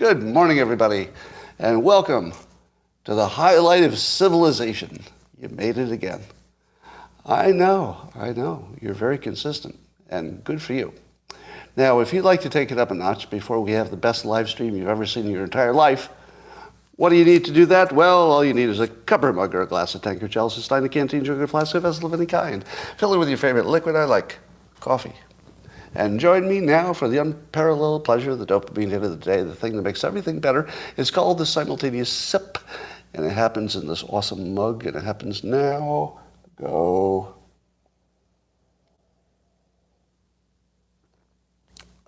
Good morning, everybody, and welcome to the highlight of civilization. You made it again. I know. You're very consistent, and good for you. Now, if you'd like to take it up a notch before we have the best live stream you've ever seen in your entire life, what do you need to do that? Well, all you need is a cup or mug or a glass, a tank or chalice, a stein, a canteen, sugar, flask, a vessel of any kind. Fill it with your favorite liquid. I like coffee. And join me now for the unparalleled pleasure, the dopamine hit of the day, the thing that makes everything better. It's called the simultaneous sip, and it happens in this awesome mug, and it happens now. Go.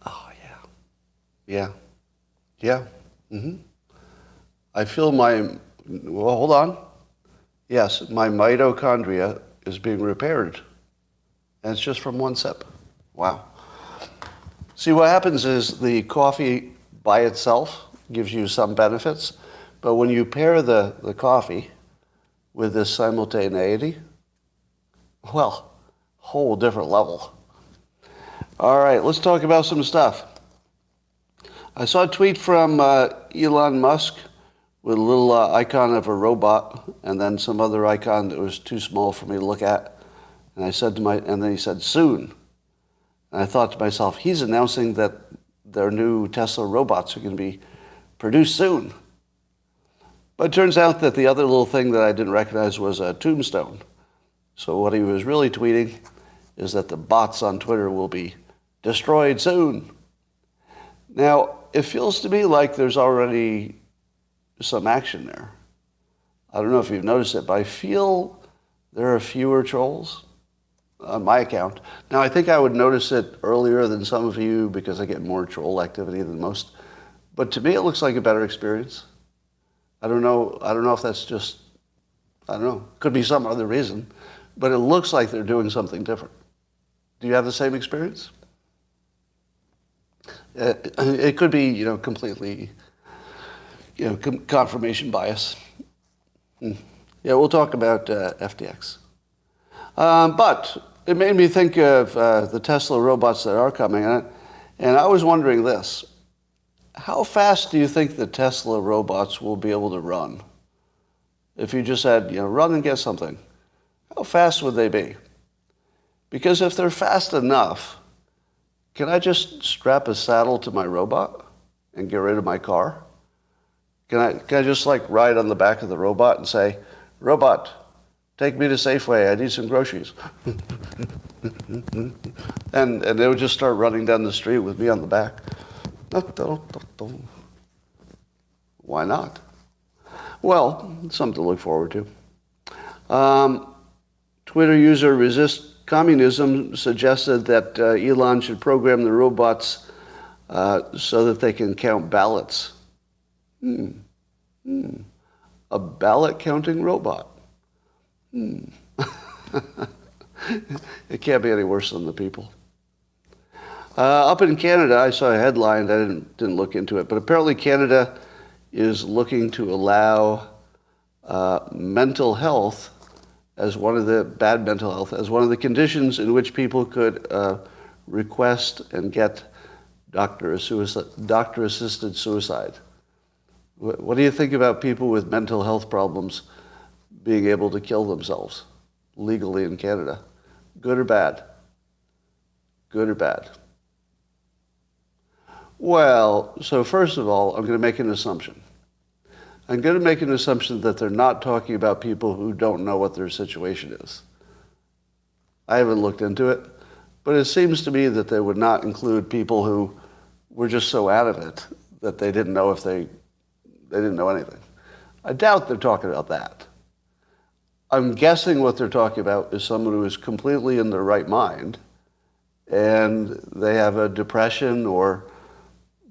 Oh, yeah. Mm-hmm. I feel well, hold on. Yes, my mitochondria is being repaired, and it's just from one sip. Wow. See, what happens is the coffee by itself gives you some benefits, but when you pair the coffee with this simultaneity, well, whole different level. All right, let's talk about some stuff. I saw a tweet from Elon Musk with a little icon of a robot and then some other icon that was too small for me to look at. And I said and then he said, soon. And I thought to myself, he's announcing that their new Tesla robots are going to be produced soon. But it turns out that the other little thing that I didn't recognize was a tombstone. So what he was really tweeting is that the bots on Twitter will be destroyed soon. Now, it feels to me like there's already some action there. I don't know if you've noticed it, but I feel there are fewer trolls on my account. Now, I think I would notice it earlier than some of you because I get more troll activity than most. But to me, it looks like a better experience. I don't know if that's just, could be some other reason, but it looks like they're doing something different. Do you have the same experience? It could be, completely, confirmation bias. Yeah, we'll talk about FTX. But it made me think of the Tesla robots that are coming. And I was wondering this. How fast do you think the Tesla robots will be able to run? If you just said, run and get something, how fast would they be? Because if they're fast enough, can I just strap a saddle to my robot and get rid of my car? Can I just ride on the back of the robot and say, robot, take me to Safeway, I need some groceries. and they would just start running down the street with me on the back. Why not? Well, it's something to look forward to. Twitter user Resist Communism suggested that Elon should program the robots so that they can count ballots. A ballot counting robot. It can't be any worse than the people. Up in Canada, I saw a headline. I didn't look into it, but apparently Canada is looking to allow mental health as one of the conditions in which people could request and get doctor-assisted suicide. What do you think about people with mental health problems being able to kill themselves legally in Canada? Good or bad? Good or bad? Well, so first of all, I'm going to make an assumption. I'm going to make an assumption that they're not talking about people who don't know what their situation is. I haven't looked into it, but it seems to me that they would not include people who were just so out of it that they didn't know they didn't know anything. I doubt they're talking about that. I'm guessing what they're talking about is someone who is completely in their right mind and they have a depression or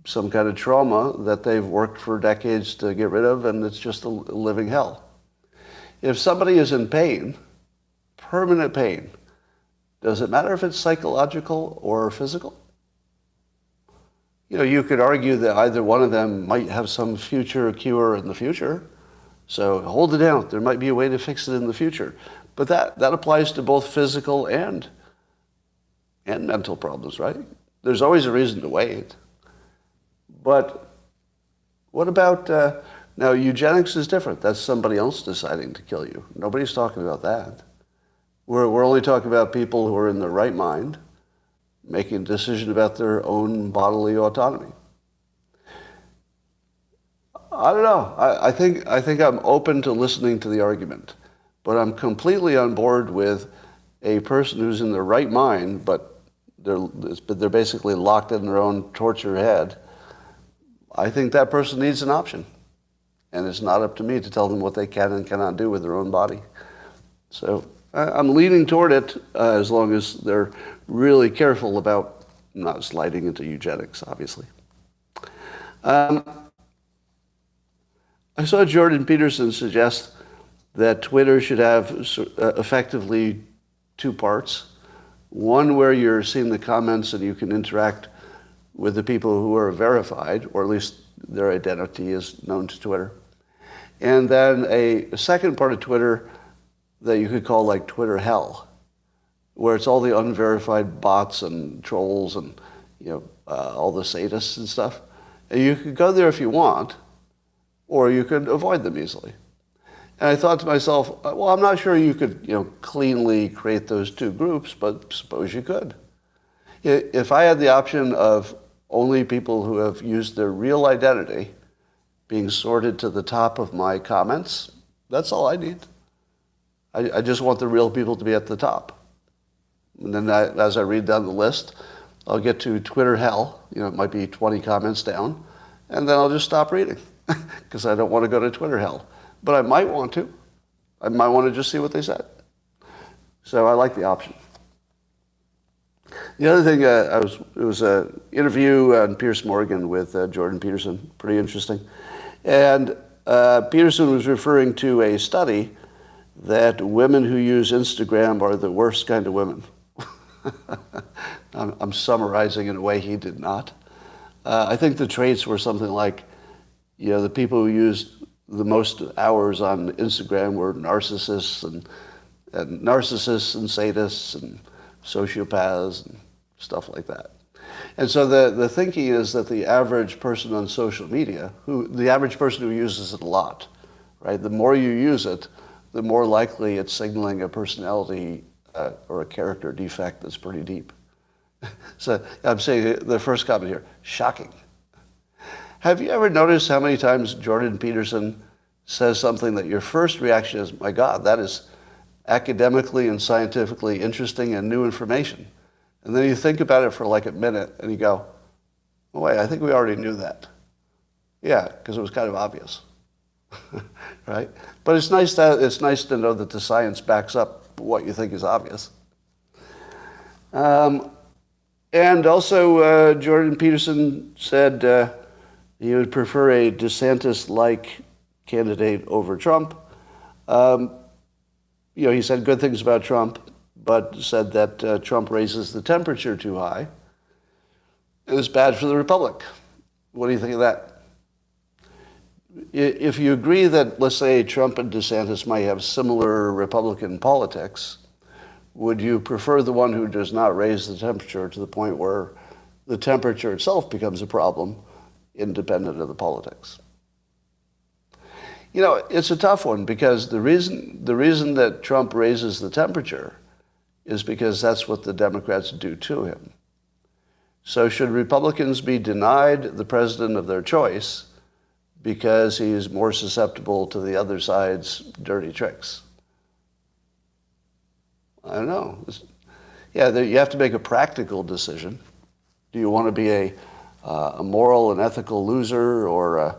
some kind of trauma that they've worked for decades to get rid of, and it's just a living hell. If somebody is in pain, permanent pain, does it matter if it's psychological or physical? You could argue that either one of them might have some future cure in the future. So hold it out. There might be a way to fix it in the future. But that applies to both physical and mental problems, right? There's always a reason to wait. But What about, now eugenics is different. That's somebody else deciding to kill you. Nobody's talking about that. We're only talking about people who are in their right mind, making a decision about their own bodily autonomy. I don't know. I think I'm open to listening to the argument, but I'm completely on board with a person who's in their right mind, but they're basically locked in their own torture head. I think that person needs an option, and it's not up to me to tell them what they can and cannot do with their own body. So I'm leaning toward it as long as they're really careful about not sliding into eugenics, obviously. I saw Jordan Peterson suggest that Twitter should have effectively two parts. One where you're seeing the comments and you can interact with the people who are verified, or at least their identity is known to Twitter. And then a second part of Twitter that you could call like Twitter hell, where it's all the unverified bots and trolls and all the sadists and stuff. And you could go there if you want, or you could avoid them easily. And I thought to myself, well, I'm not sure you could cleanly create those two groups, but suppose you could. If I had the option of only people who have used their real identity being sorted to the top of my comments, that's all I need. I just want the real people to be at the top. And then as I read down the list, I'll get to Twitter hell. It might be 20 comments down, and then I'll just stop reading because I don't want to go to Twitter hell. But I might want to. I might want to just see what they said. So I like the option. The other thing, it was an interview on Piers Morgan with Jordan Peterson, pretty interesting. And Peterson was referring to a study that women who use Instagram are the worst kind of women. I'm summarizing in a way he did not. I think the traits were something like, the people who used the most hours on Instagram were narcissists and sadists and sociopaths and stuff like that. And so the thinking is that the average person on social media, the average person who uses it a lot, right? The more you use it, the more likely it's signaling a personality or a character defect that's pretty deep. So I'm saying the first comment here, shocking. Have you ever noticed how many times Jordan Peterson says something that your first reaction is, my God, that is academically and scientifically interesting and new information. And then you think about it for like a minute and you go, oh, wait, I think we already knew that. Yeah, because it was kind of obvious. Right? But it's nice to know that the science backs up what you think is obvious. And also, Jordan Peterson said he would prefer a DeSantis-like candidate over Trump. He said good things about Trump, but said that Trump raises the temperature too high and is bad for the Republic. What do you think of that? If you agree that, let's say, Trump and DeSantis might have similar Republican politics, would you prefer the one who does not raise the temperature to the point where the temperature itself becomes a problem, independent of the politics? It's a tough one because the reason that Trump raises the temperature is because that's what the Democrats do to him. So should Republicans be denied the president of their choice because he's more susceptible to the other side's dirty tricks? I don't know. You have to make a practical decision. Do you want to be a moral and ethical loser or,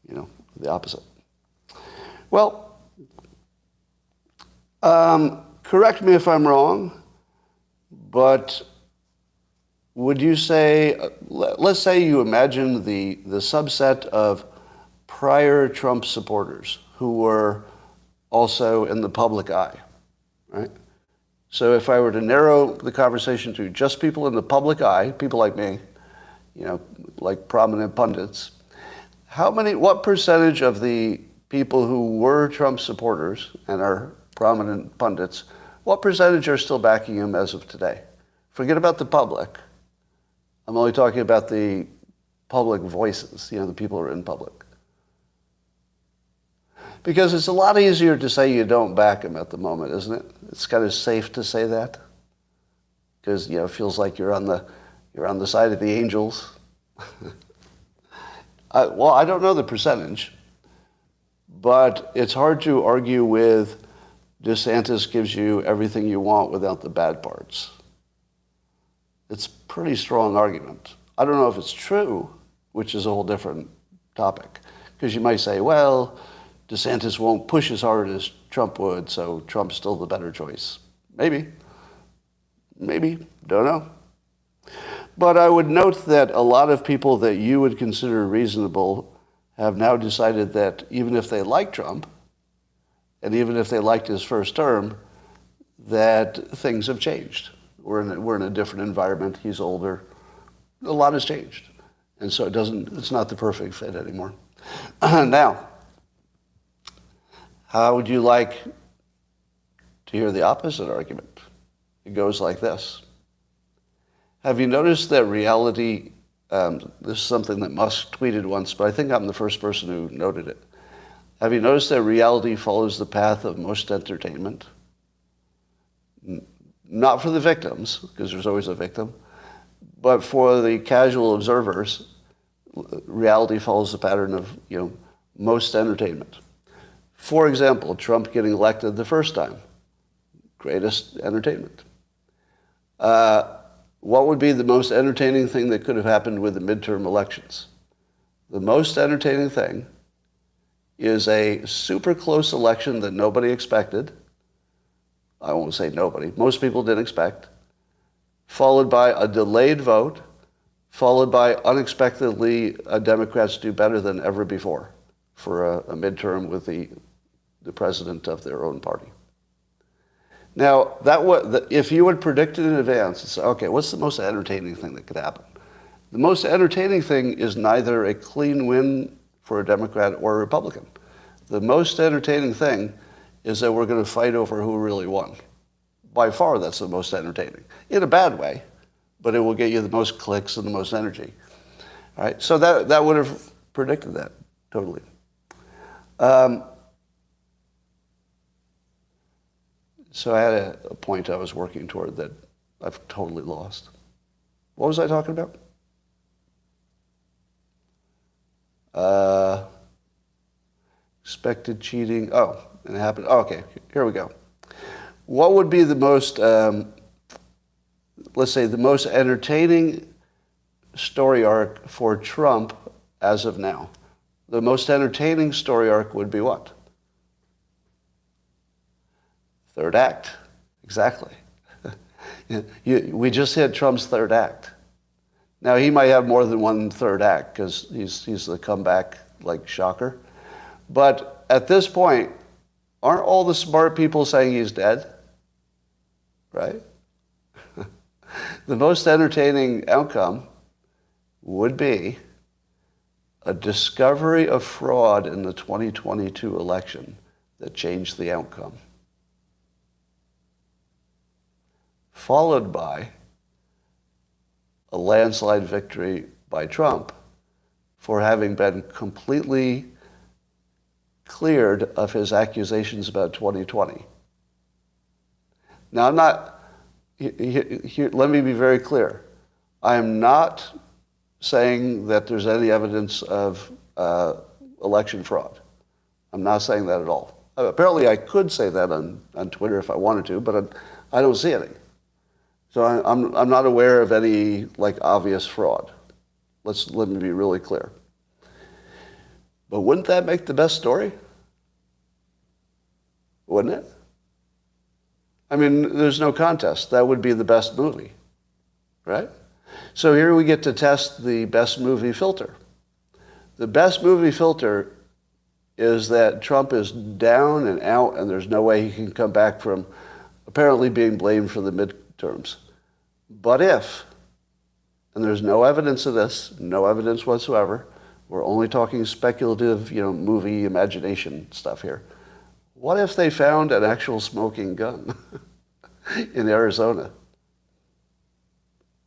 the opposite? Well, correct me if I'm wrong, but would you say, let's say you imagine the subset of prior Trump supporters who were also in the public eye, right? So if I were to narrow the conversation to just people in the public eye, people like me, like prominent pundits, what percentage of the people who were Trump supporters and are prominent pundits, what percentage are still backing him as of today? Forget about the public. I'm only talking about the public voices, the people who are in public. Because it's a lot easier to say you don't back him at the moment, isn't it? It's kind of safe to say that. Because, it feels like you're on the side of the angels. Well, I don't know the percentage, but it's hard to argue with DeSantis gives you everything you want without the bad parts. It's a pretty strong argument. I don't know if it's true, which is a whole different topic. Because you might say, well, DeSantis won't push as hard as Trump would, so Trump's still the better choice. Maybe, don't know. But I would note that a lot of people that you would consider reasonable have now decided that even if they like Trump, and even if they liked his first term, that things have changed. We're in a different environment. He's older. A lot has changed. And so it's not the perfect fit anymore. Now, how would you like to hear the opposite argument? It goes like this. Have you noticed that reality, this is something that Musk tweeted once, but I think I'm the first person who noted it. Have you noticed that reality follows the path of most entertainment? Not for the victims, because there's always a victim, but for the casual observers, reality follows the pattern of, most entertainment. For example, Trump getting elected the first time, greatest entertainment. What would be the most entertaining thing that could have happened with the midterm elections? The most entertaining thing is a super close election that nobody expected. I won't say nobody. Most people didn't expect. Followed by a delayed vote, followed by unexpectedly Democrats do better than ever before for a midterm with the president of their own party. Now, if you would predict it in advance and say, okay, what's the most entertaining thing that could happen? The most entertaining thing is neither a clean win for a Democrat or a Republican. The most entertaining thing is that we're going to fight over who really won. By far, that's the most entertaining. In a bad way, but it will get you the most clicks and the most energy. All right, so that would have predicted that, totally. So I had a point I was working toward that I've totally lost. What was I talking about? Expected cheating. Oh, and it happened. Oh, okay, here we go. What would be the most, let's say, the most entertaining story arc for Trump as of now? The most entertaining story arc would be what? Third act, exactly. We just hit Trump's third act. Now, he might have more than one third act because he's the comeback, shocker. But at this point, aren't all the smart people saying he's dead? Right? The most entertaining outcome would be a discovery of fraud in the 2022 election that changed the outcome, followed by a landslide victory by Trump for having been completely cleared of his accusations about 2020. Now, let me be very clear. I am not saying that there's any evidence of election fraud. I'm not saying that at all. Apparently, I could say that on Twitter if I wanted to, but I don't see any. So I'm not aware of any obvious fraud. Let me be really clear. But wouldn't that make the best story? Wouldn't it? I mean, there's no contest. That would be the best movie, right? So here we get to test the best movie filter. The best movie filter is that Trump is down and out and there's no way he can come back from apparently being blamed for the midterms. But if, and there's no evidence of this, no evidence whatsoever, we're only talking speculative, movie imagination stuff here. What if they found an actual smoking gun in Arizona?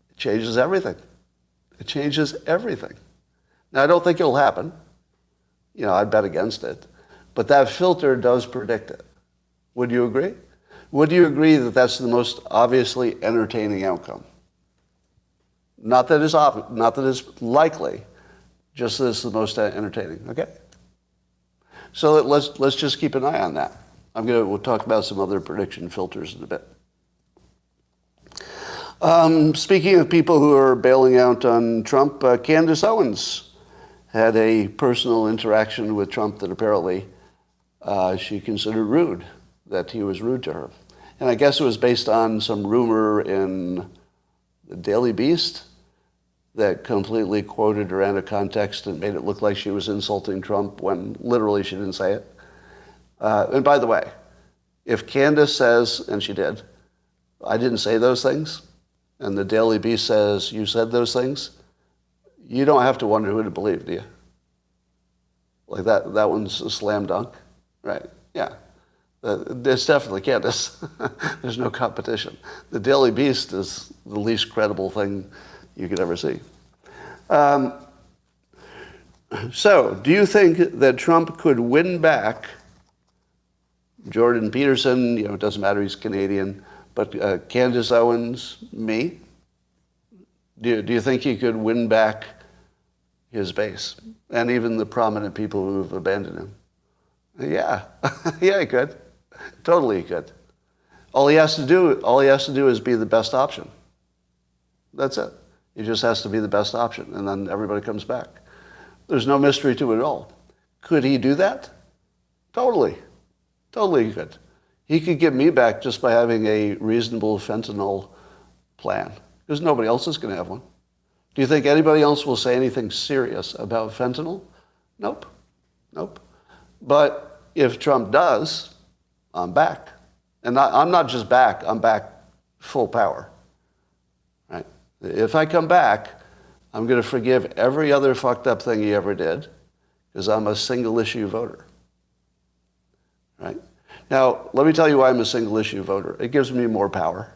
It changes everything. It changes everything. Now, I don't think it'll happen. I'd bet against it. But that filter does predict it. Would you agree? Would you agree that that's the most obviously entertaining outcome? Not that it's likely, just that it's the most entertaining. Okay? So let's just keep an eye on that. We'll talk about some other prediction filters in a bit. Speaking of people who are bailing out on Trump, Candace Owens had a personal interaction with Trump that apparently she considered rude, that he was rude to her. And I guess it was based on some rumor in the Daily Beast that completely quoted her out of context and made it look like she was insulting Trump when literally she didn't say it. And by the way, if Candace says, and she did, I didn't say those things, and the Daily Beast says you said those things, you don't have to wonder who to believe, do you? Like that one's a slam dunk, right? Yeah. It's definitely Candace. There's no competition. The Daily Beast is the least credible thing you could ever see. So, do you think that Trump could win back Jordan Peterson? It doesn't matter, he's Canadian, but Candace Owens, me? Do you think he could win back his base and even the prominent people who've abandoned him? Yeah, yeah, he could. Totally, he could. All he has to do is be the best option. That's it. He just has to be the best option, and then everybody comes back. There's no mystery to it at all. Could he do that? Totally. Totally he could. He could get me back just by having a reasonable fentanyl plan, because nobody else is going to have one. Do you think anybody else will say anything serious about fentanyl? Nope. Nope. But if Trump does, I'm back. And I'm not just back, I'm back full power. Right? If I come back, I'm going to forgive every other fucked up thing he ever did, because I'm a single issue voter. Right? Now, let me tell you why I'm a single issue voter. It gives me more power.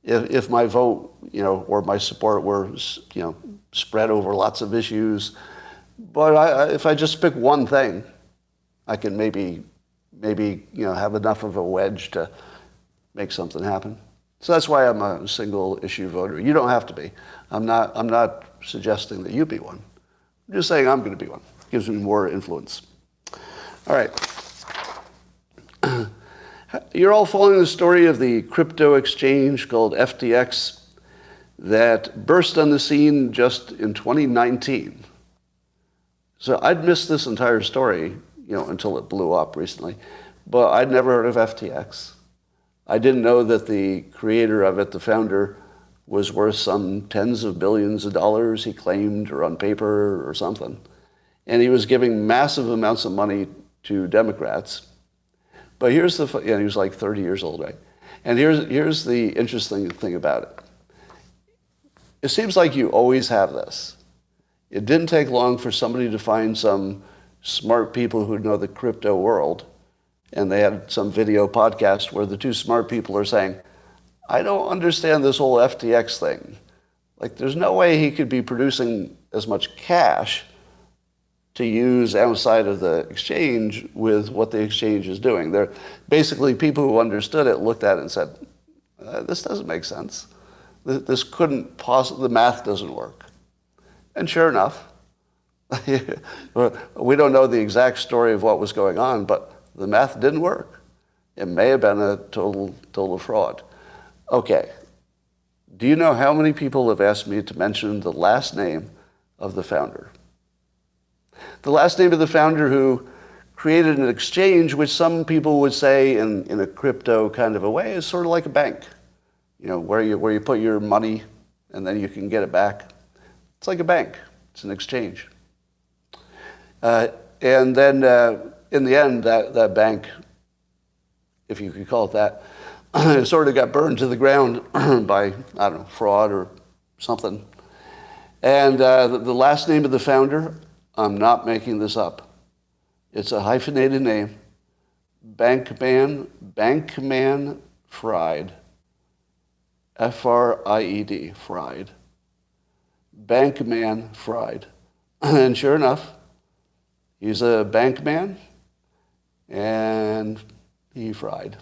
If my vote, or my support were, spread over lots of issues, but if I just pick one thing, I can maybe have enough of a wedge to make something happen. So that's why I'm a single issue voter. You don't have to be. I'm not suggesting that you be one. I'm just saying I'm going to be one. It gives me more influence. All right. You're all following the story of the crypto exchange called FTX that burst on the scene just in 2019. So I'd missed this entire story, until it blew up recently. But I'd never heard of FTX. I didn't know that the creator of it, the founder, was worth some tens of billions of dollars, he claimed, or on paper or something. And he was giving massive amounts of money to Democrats. But here's he was like 30 years old, right? And here's the interesting thing about it. It seems like you always have this. It didn't take long for somebody to find some smart people who know the crypto world, and they had some video podcast where the two smart people are saying, I don't understand this whole FTX thing. Like, there's no way he could be producing as much cash to use outside of the exchange with what the exchange is doing. They're basically people who understood it looked at it and said, this doesn't make sense. This couldn't possibly, the math doesn't work. And sure enough, we don't know the exact story of what was going on, but the math didn't work. It may have been a total fraud. Okay. Do you know how many people have asked me to mention the last name of the founder? The last name of the founder who created an exchange, which some people would say in a crypto kind of a way is sort of like a bank, where you put your money and then you can get it back. It's like a bank. It's an exchange. And then in the end, that bank, if you could call it that, sort of got burned to the ground by, I don't know, fraud or something. And the last name of the founder, I'm not making this up. It's a hyphenated name, Bankman-Fried, F-R-I-E-D, Fried. Bankman-Fried. And sure enough, he's a bank man, and he fried.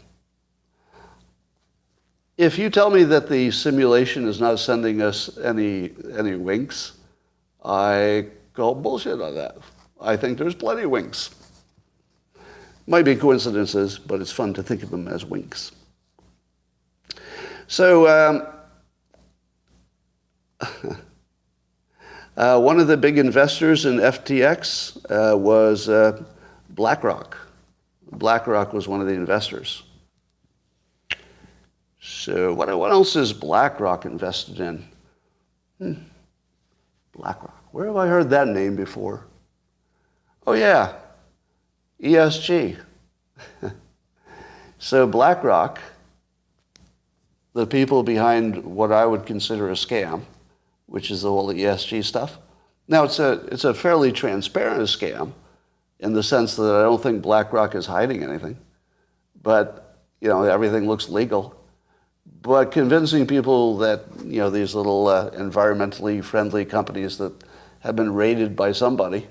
If you tell me that the simulation is not sending us any winks, I call bullshit on that. I think there's plenty of winks. Might be coincidences, but it's fun to think of them as winks. So one of the big investors in FTX was BlackRock. BlackRock was one of the investors. So what else is BlackRock invested in? BlackRock. Where have I heard that name before? Oh yeah, ESG. So BlackRock, the people behind what I would consider a scam, which is the whole ESG stuff. Now it's a fairly transparent scam in the sense that I don't think BlackRock is hiding anything, but everything looks legal. But convincing people that these little environmentally friendly companies that have been raided by somebody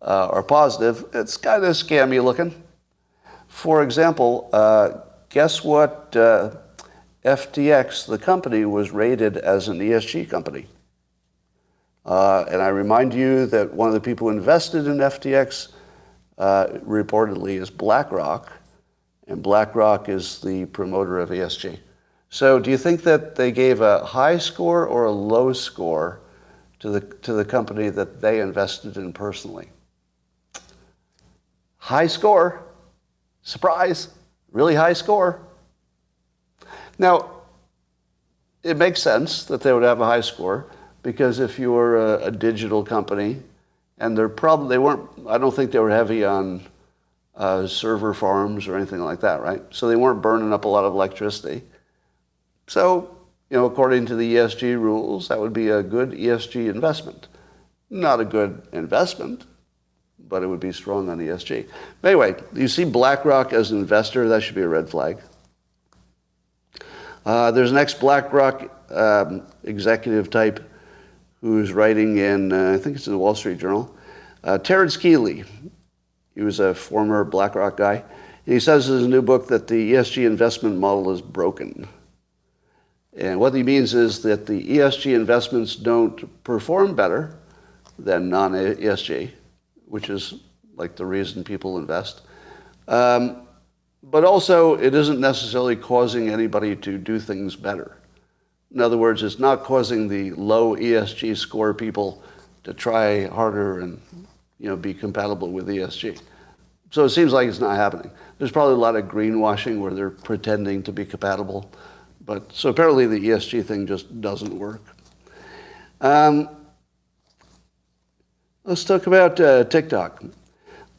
are positive, it's kind of scammy looking. For example, guess what FTX, the company, was rated as an ESG company. And I remind you that one of the people who invested in FTX reportedly is BlackRock, and BlackRock is the promoter of ESG. So do you think that they gave a high score or a low score to the company that they invested in personally? High score. Surprise. Really high score. Now, it makes sense that they would have a high score because if you were a digital company, and I don't think they were heavy on server farms or anything like that, right? So they weren't burning up a lot of electricity. So, according to the ESG rules, that would be a good ESG investment. Not a good investment, but it would be strong on ESG. But anyway, you see BlackRock as an investor, that should be a red flag. There's an ex-BlackRock executive type who's writing in, I think it's in the Wall Street Journal, Terrence Keeley. He was a former BlackRock guy. And he says in his new book that the ESG investment model is broken. And what he means is that the ESG investments don't perform better than non-ESG, which is like the reason people invest. But also, it isn't necessarily causing anybody to do things better. In other words, it's not causing the low ESG score people to try harder and be compatible with ESG. So it seems like it's not happening. There's probably a lot of greenwashing where they're pretending to be compatible. But so apparently the ESG thing just doesn't work. Let's talk about TikTok.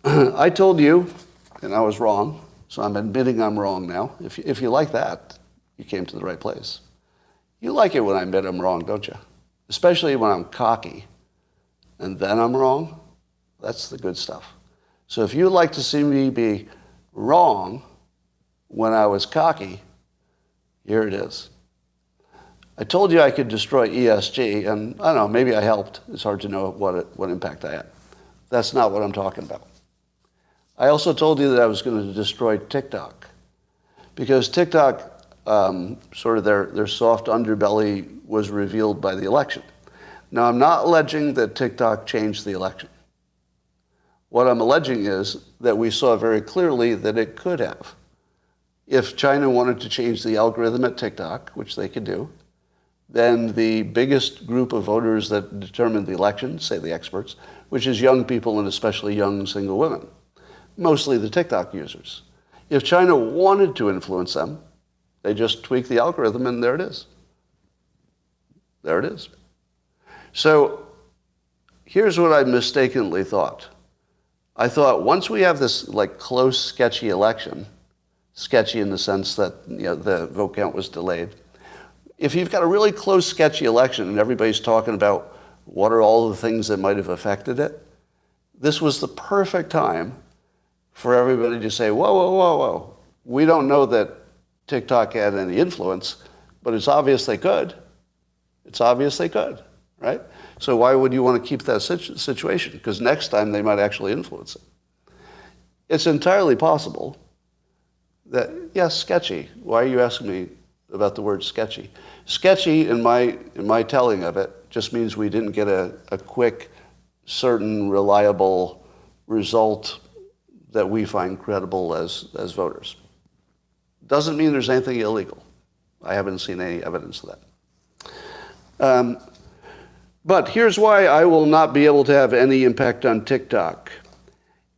I told you, and I was wrong, so I'm admitting I'm wrong now. If you like that, you came to the right place. You like it when I admit I'm wrong, don't you? Especially when I'm cocky, and then I'm wrong. That's the good stuff. So if you'd like to see me be wrong when I was cocky, here it is. I told you I could destroy ESG, and I don't know, maybe I helped. It's hard to know what impact I had. That's not what I'm talking about. I also told you that I was going to destroy TikTok, because TikTok, sort of their soft underbelly was revealed by the election. Now, I'm not alleging that TikTok changed the election. What I'm alleging is that we saw very clearly that it could have. If China wanted to change the algorithm at TikTok, which they could do, then the biggest group of voters that determine the election, say the experts, which is young people and especially young single women, mostly the TikTok users. If China wanted to influence them, they just tweak the algorithm and there it is. There it is. So here's what I mistakenly thought. I thought once we have this close, sketchy election, sketchy in the sense that the vote count was delayed. If you've got a really close, sketchy election and everybody's talking about what are all the things that might have affected it, this was the perfect time for everybody to say, whoa, whoa, whoa, whoa. We don't know that TikTok had any influence, but it's obvious they could. It's obvious they could, right? So why would you want to keep that situation? Because next time they might actually influence it. It's entirely possible that, yes, sketchy. Why are you asking me about the word sketchy? Sketchy, in my telling of it, just means we didn't get a quick, certain, reliable result that we find credible as voters. Doesn't mean there's anything illegal. I haven't seen any evidence of that. But here's why I will not be able to have any impact on TikTok.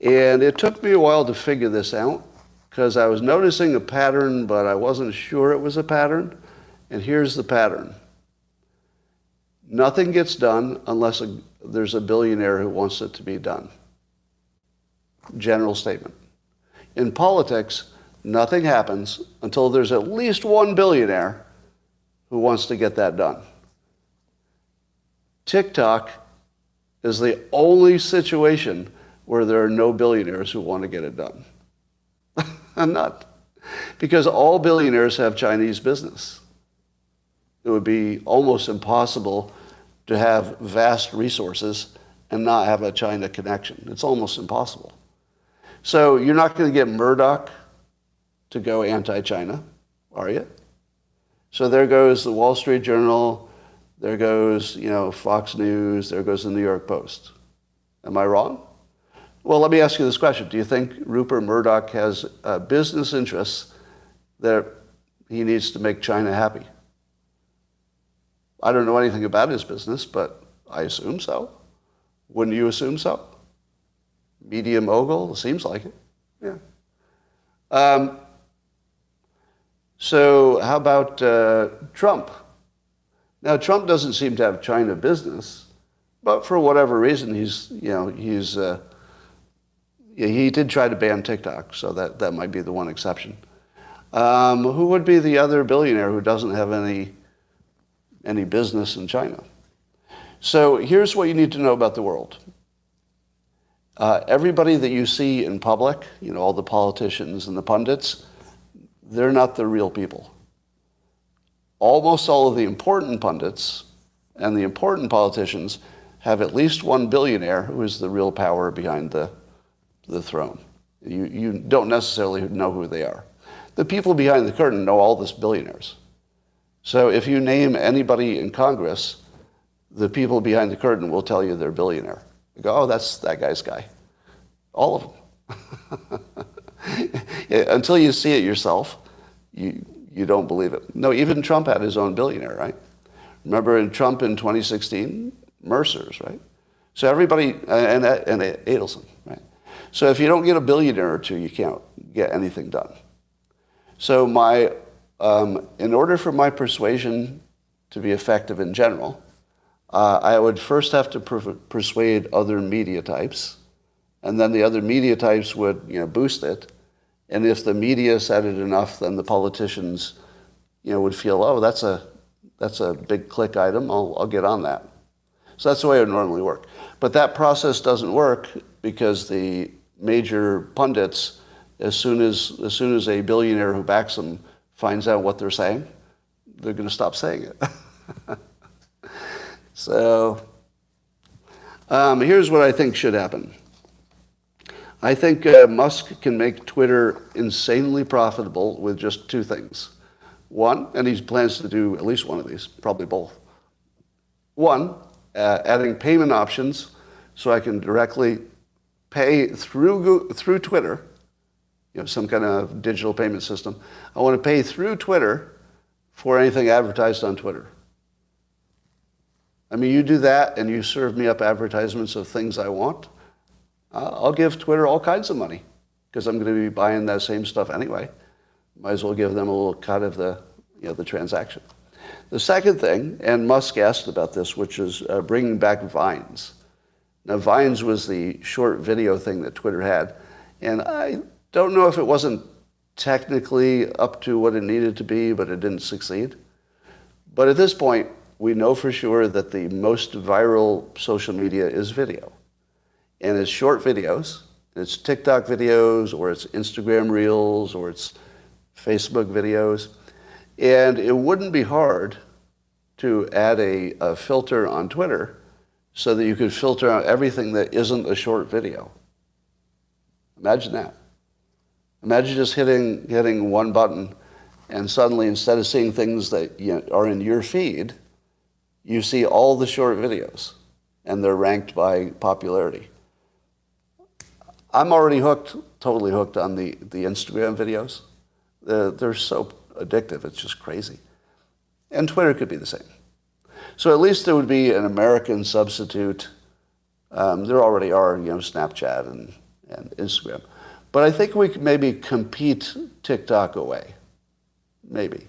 And it took me a while to figure this out because I was noticing a pattern, but I wasn't sure it was a pattern. And here's the pattern. Nothing gets done unless there's a billionaire who wants it to be done. General statement. In politics, nothing happens until there's at least one billionaire who wants to get that done. TikTok is the only situation where there are no billionaires who want to get it done. I'm not. Because all billionaires have Chinese business. It would be almost impossible to have vast resources and not have a China connection. It's almost impossible. So you're not going to get Murdoch to go anti-China, are you? So there goes the Wall Street Journal, there goes, Fox News, there goes the New York Post. Am I wrong? Well, let me ask you this question. Do you think Rupert Murdoch has business interests that he needs to make China happy? I don't know anything about his business, but I assume so. Wouldn't you assume so? Media mogul? It seems like it. Yeah. So how about Trump? Now, Trump doesn't seem to have China business, but for whatever reason, he did try to ban TikTok, so that might be the one exception. Who would be the other billionaire who doesn't have any business in China? So here's what you need to know about the world. Everybody that you see in public, all the politicians and the pundits, they're not the real people. Almost all of the important pundits and the important politicians have at least one billionaire who is the real power behind the throne. You don't necessarily know who they are. The people behind the curtain know all these billionaires. So if you name anybody in Congress, the people behind the curtain will tell you they're a billionaire. You go, oh, that's that guy's guy. All of them. Until you see it yourself, you don't believe it. No, even Trump had his own billionaire, right? Remember in Trump in 2016? Mercer's, right? So everybody, and Adelson, right? So if you don't get a billionaire or two, you can't get anything done. So in order for my persuasion to be effective in general, I would first have to persuade other media types, and then the other media types would boost it. And if the media said it enough, then the politicians would feel, oh, that's a big click item, I'll get on that. So that's the way it would normally work. But that process doesn't work because the major pundits, as soon as a billionaire who backs them finds out what they're saying, they're going to stop saying it. So here's what I think should happen. I think Musk can make Twitter insanely profitable with just two things. One, and he plans to do at least one of these, probably both. One, adding payment options so I can directly pay through Twitter, some kind of digital payment system. I want to pay through Twitter for anything advertised on Twitter. I mean, you do that and you serve me up advertisements of things I want, I'll give Twitter all kinds of money because I'm going to be buying that same stuff anyway. Might as well give them a little cut of the transaction. The second thing, and Musk asked about this, which is bringing back Vines. Now, Vines was the short video thing that Twitter had, and I don't know if it wasn't technically up to what it needed to be, but it didn't succeed. But at this point, we know for sure that the most viral social media is video. And it's short videos. It's TikTok videos, or it's Instagram Reels, or it's Facebook videos. And it wouldn't be hard to add a filter on Twitter so that you could filter out everything that isn't a short video. Imagine that. Imagine just hitting one button, and suddenly, instead of seeing things that are in your feed, you see all the short videos, and they're ranked by popularity. I'm already totally hooked on the Instagram videos. They're so addictive, it's just crazy. And Twitter could be the same. So at least there would be an American substitute. There already are, Snapchat and Instagram. But I think we could maybe compete TikTok away. Maybe.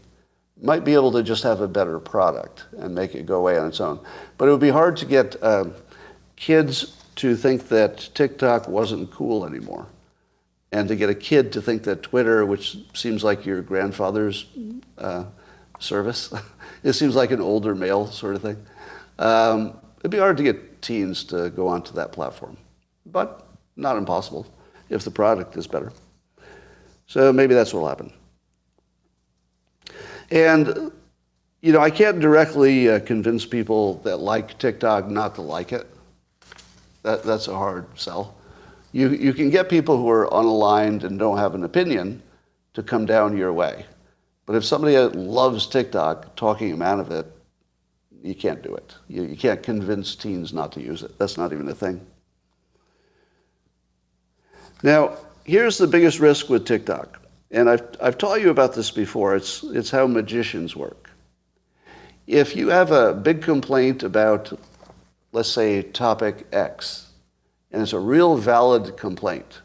Might be able to just have a better product and make it go away on its own. But it would be hard to get kids to think that TikTok wasn't cool anymore. And to get a kid to think that Twitter, which seems like your grandfather's service, it seems like an older male sort of thing. It'd be hard to get teens to go onto that platform. But not impossible if the product is better. So maybe that's what will happen. And, I can't directly convince people that like TikTok not to like it. That's a hard sell. You can get people who are unaligned and don't have an opinion to come down your way. But if somebody loves TikTok, talking them out of it, you can't do it. You can't convince teens not to use it. That's not even a thing. Now, here's the biggest risk with TikTok. And I've taught you about this before. It's how magicians work. If you have a big complaint about, let's say, topic X, and it's a real valid complaint,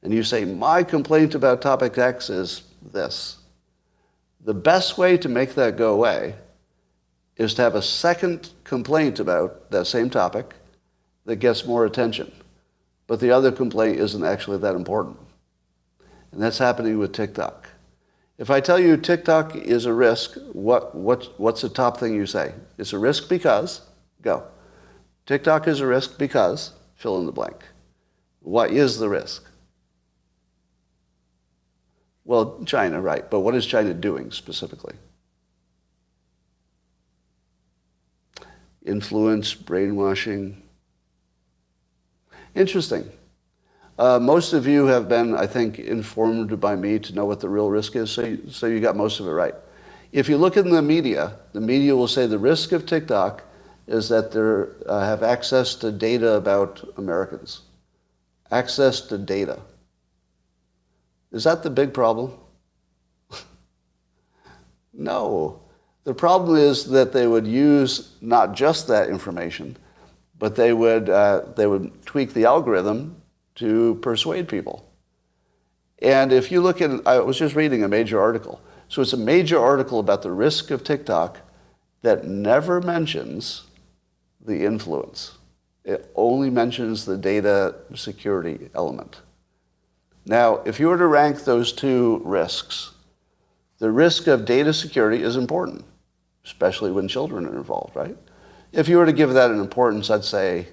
and you say, my complaint about topic X is this, the best way to make that go away is to have a second complaint about that same topic that gets more attention. But the other complaint isn't actually that important. And that's happening with TikTok. If I tell you TikTok is a risk, what's the top thing you say? It's a risk because, go. TikTok is a risk because, fill in the blank. What is the risk? Well, China, right. But what is China doing specifically? Influence, brainwashing. Interesting. Most of you have been, I think, informed by me to know what the real risk is, so you got most of it right. If you look in the media will say the risk of TikTok is that they have access to data about Americans. Access to data. Is that the big problem? No. The problem is that they would use not just that information, but they would tweak the algorithm to persuade people. And if you look at, I was just reading a major article. So it's a major article about the risk of TikTok that never mentions the influence. It only mentions the data security element. Now, if you were to rank those two risks, the risk of data security is important, especially when children are involved, right? If you were to give that an importance, I'd say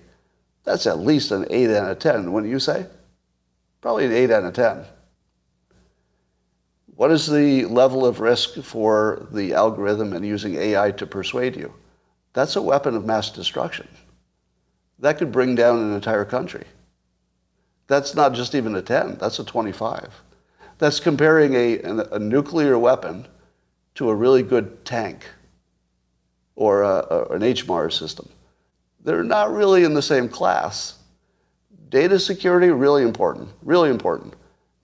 that's at least an 8 out of 10, wouldn't you say? Probably an 8 out of 10. What is the level of risk for the algorithm and using AI to persuade you? That's a weapon of mass destruction. That could bring down an entire country. That's not just even a 10, that's a 25. That's comparing a nuclear weapon to a really good tank or an HMAR system. They're not really in the same class. Data security, really important,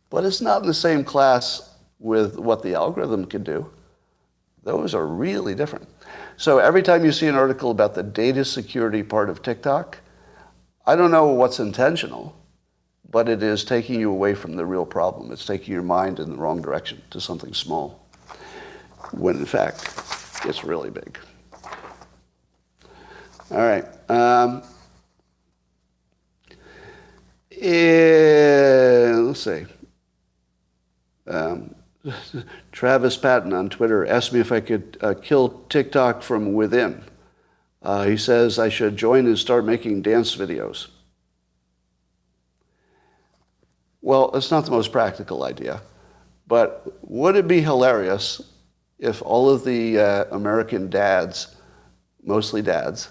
but it's not in the same class with what the algorithm can do. Those are really different. So every time you see an article about the data security part of TikTok, I don't know what's intentional, but it is taking you away from the real problem. It's taking your mind in the wrong direction to something small, when in fact, it's really big. All right. Let's see. Travis Patton on Twitter asked me if I could kill TikTok from within. He says I should join and start making dance videos. Well, it's not the most practical idea, but would it be hilarious if all of the American dads, mostly dads,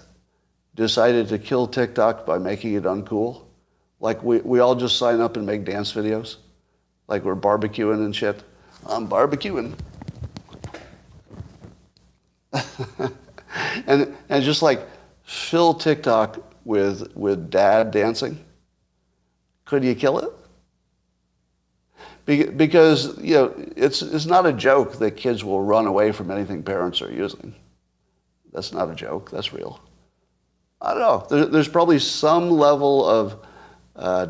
decided to kill TikTok by making it uncool. Like we all just sign up and make dance videos. Like we're barbecuing and shit. I'm barbecuing. and just like fill TikTok with dad dancing. Could you kill it? Because, you know, it's not a joke that kids will run away from anything parents are using. That's not a joke. That's real. I don't know. There's probably some level of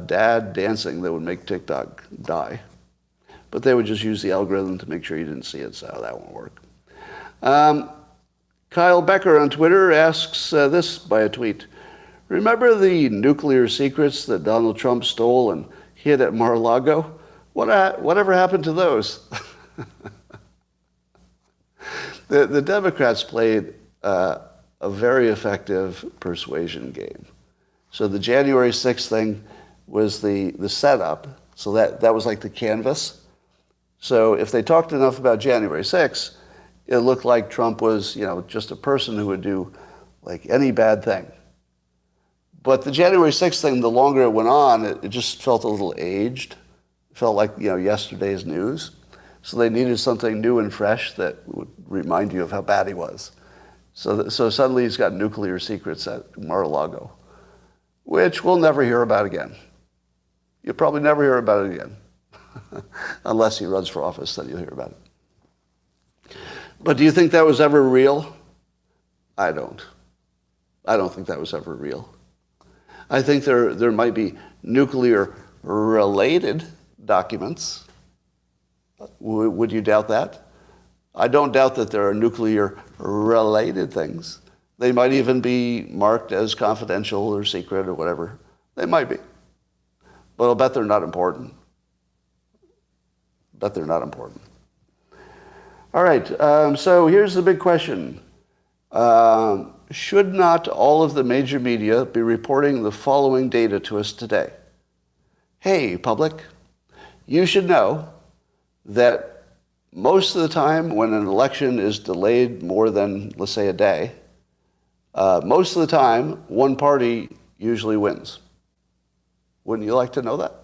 dad dancing that would make TikTok die. But they would just use the algorithm to make sure you didn't see it, so that won't work. Kyle Becker on Twitter asks this by a tweet. Remember the nuclear secrets that Donald Trump stole and hid at Mar-A-Lago? Whatever happened to those? The Democrats played a very effective persuasion game. So the January 6th thing was the setup. So that was like the canvas. So if they talked enough about January 6th, it looked like Trump was, you know, just a person who would do like any bad thing. But the January 6th thing, the longer it went on, it just felt a little aged. It felt like, you know, yesterday's news. So they needed something new and fresh that would remind you of how bad he was. So suddenly he's got nuclear secrets at Mar-A-Lago, which we'll never hear about again. You'll probably never hear about it again. Unless he runs for office, then you'll hear about it. But do you think that was ever real? I don't. I don't think that was ever real. I think there might be nuclear-related documents. Would you doubt that? I don't doubt that there are nuclear-related things. They might even be marked as confidential or secret or whatever. They might be. But I'll bet they're not important. Bet they're not important. All right, so here's the big question. Should not all of the major media be reporting the following data to us today? Hey, public, you should know that most of the time when an election is delayed more than, let's say, a day, most of the time, one party usually wins. Wouldn't you like to know that?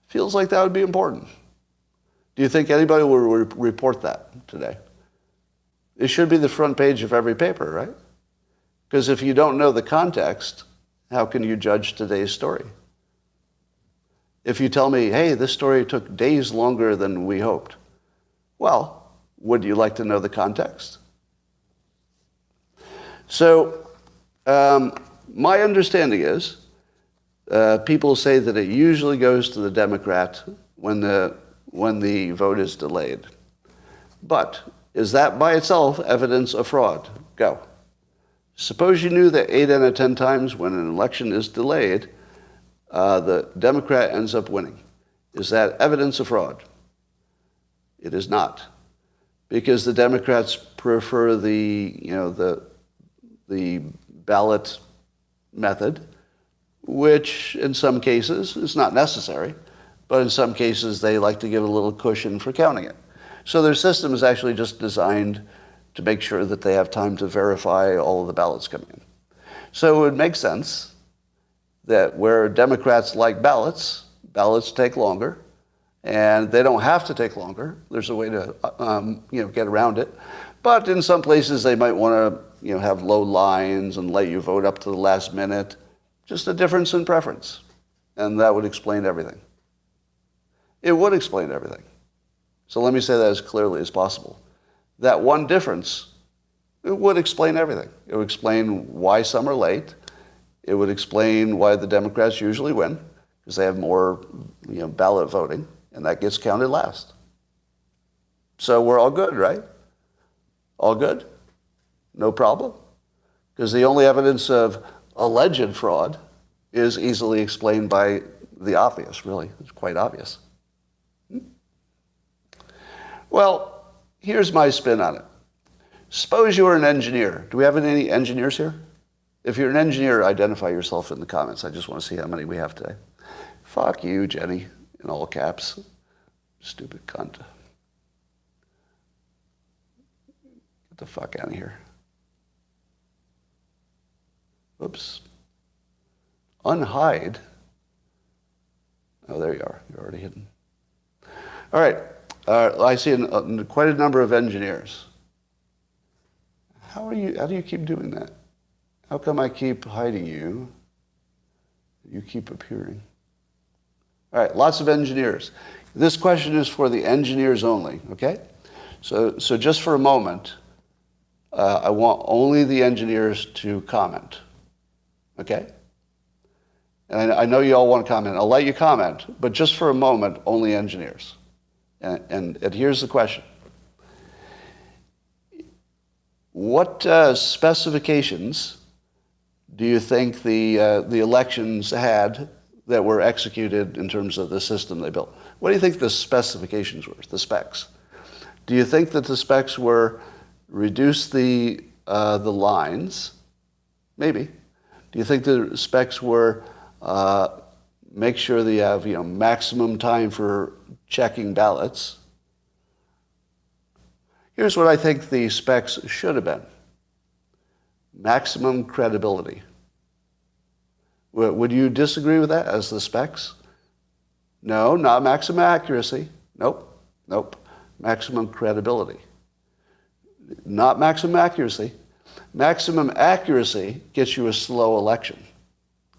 Feels like that would be important. Do you think anybody will report that today? It should be the front page of every paper, right? Because if you don't know the context, how can you judge today's story? If you tell me, hey, this story took days longer than we hoped, well, would you like to know the context? So, my understanding is, people say that it usually goes to the Democrat when the vote is delayed. But is that by itself evidence of fraud? Go. Suppose you knew that 8 out of 10 times when an election is delayed, the Democrat ends up winning. Is that evidence of fraud? It is not. Because the Democrats prefer the ballot method, which in some cases is not necessary, but in some cases they like to give a little cushion for counting it. So their system is actually just designed to make sure that they have time to verify all of the ballots coming in. So it would make sense that where Democrats like ballots take longer, and they don't have to take longer. There's a way to get around it. But in some places they might want to have low lines and let you vote up to the last minute. Just a difference in preference. And that would explain everything. It would explain everything. So let me say that as clearly as possible. That one difference, it would explain everything. It would explain why some are late. It would explain why the Democrats usually win, because they have more ballot voting, and that gets counted last. So we're all good, right? All good? No problem? Because the only evidence of alleged fraud is easily explained by the obvious, really. It's quite obvious. Well, here's my spin on it. Suppose you're an engineer. Do we have any engineers here? If you're an engineer, identify yourself in the comments. I just want to see how many we have today. Fuck you, Jenny, in all caps. Stupid cunt. Get the fuck out of here. Oops. Unhide. Oh, there you are. You're already hidden. All right. I see quite a number of engineers. How do you keep doing that? How come I keep hiding you? You keep appearing. All right, lots of engineers. This question is for the engineers only, okay? So just for a moment, I want only the engineers to comment, okay? And I know you all want to comment. I'll let you comment, but just for a moment, only engineers. And here's the question. What specifications do you think the elections had that were executed in terms of the system they built? What do you think the specifications were, the specs? Do you think that the specs were reduce the lines? Maybe. Do you think the specs were make sure that you have maximum time for checking ballots? Here's what I think the specs should have been. Maximum credibility. Would you disagree with that as the specs? No, not maximum accuracy. Nope. Maximum credibility. Not maximum accuracy. Maximum accuracy gets you a slow election,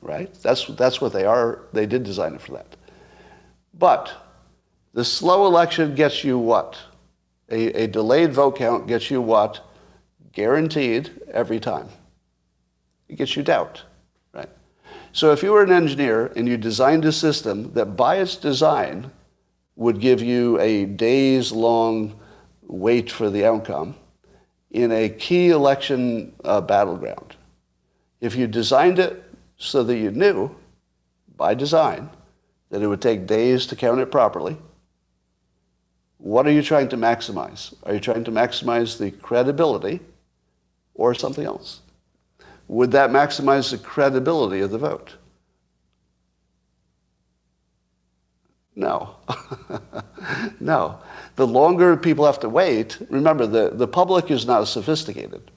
right? That's what they are. They did design it for that. But the slow election gets you what? A delayed vote count gets you what? Guaranteed every time. It gets you doubt, right? So if you were an engineer and you designed a system that by its design would give you a days-long wait for the outcome in a key election battleground, if you designed it so that you knew, by design, that it would take days to count it properly, what are you trying to maximize? Are you trying to maximize the credibility or something else? Would that maximize the credibility of the vote? No. No. The longer people have to wait, remember, the public is not sophisticated.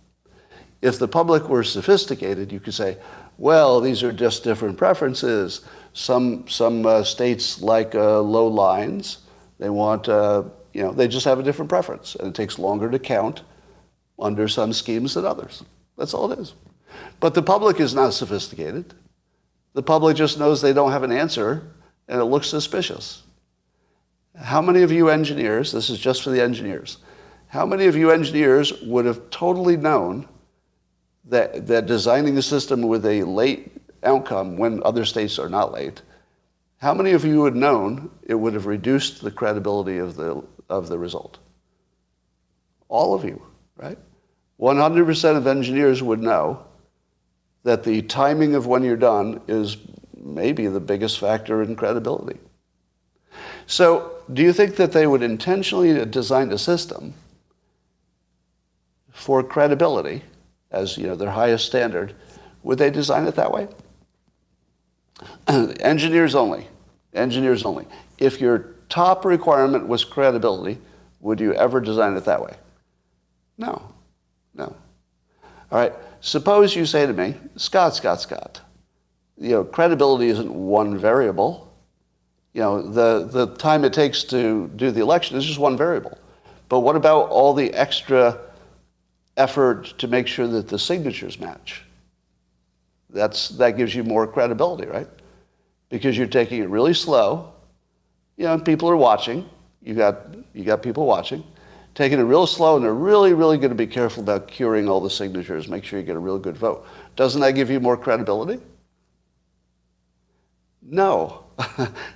If the public were sophisticated, you could say, well, these are just different preferences. Some states like low lines. They want, they just have a different preference, and it takes longer to count under some schemes than others. That's all it is. But the public is not sophisticated. The public just knows they don't have an answer, and it looks suspicious. How many of you engineers, this is just for the engineers, how many of you engineers would have totally known that designing a system with a late outcome when other states are not late, how many of you had known it would have reduced the credibility of the result? All of you, right? 100% of engineers would know that the timing of when you're done is maybe the biggest factor in credibility. So, do you think that they would intentionally design a system for credibility as their highest standard? Would they design it that way? Engineers only. Engineers only. If your top requirement was credibility, would you ever design it that way? No. All right. Suppose you say to me, Scott, credibility isn't one variable. The time it takes to do the election is just one variable. But what about all the extra effort to make sure that the signatures match? That gives you more credibility, right? Because you're taking it really slow. People are watching. You got people watching. Taking it real slow, and they're really, really going to be careful about curing all the signatures, make sure you get a real good vote. Doesn't that give you more credibility? No,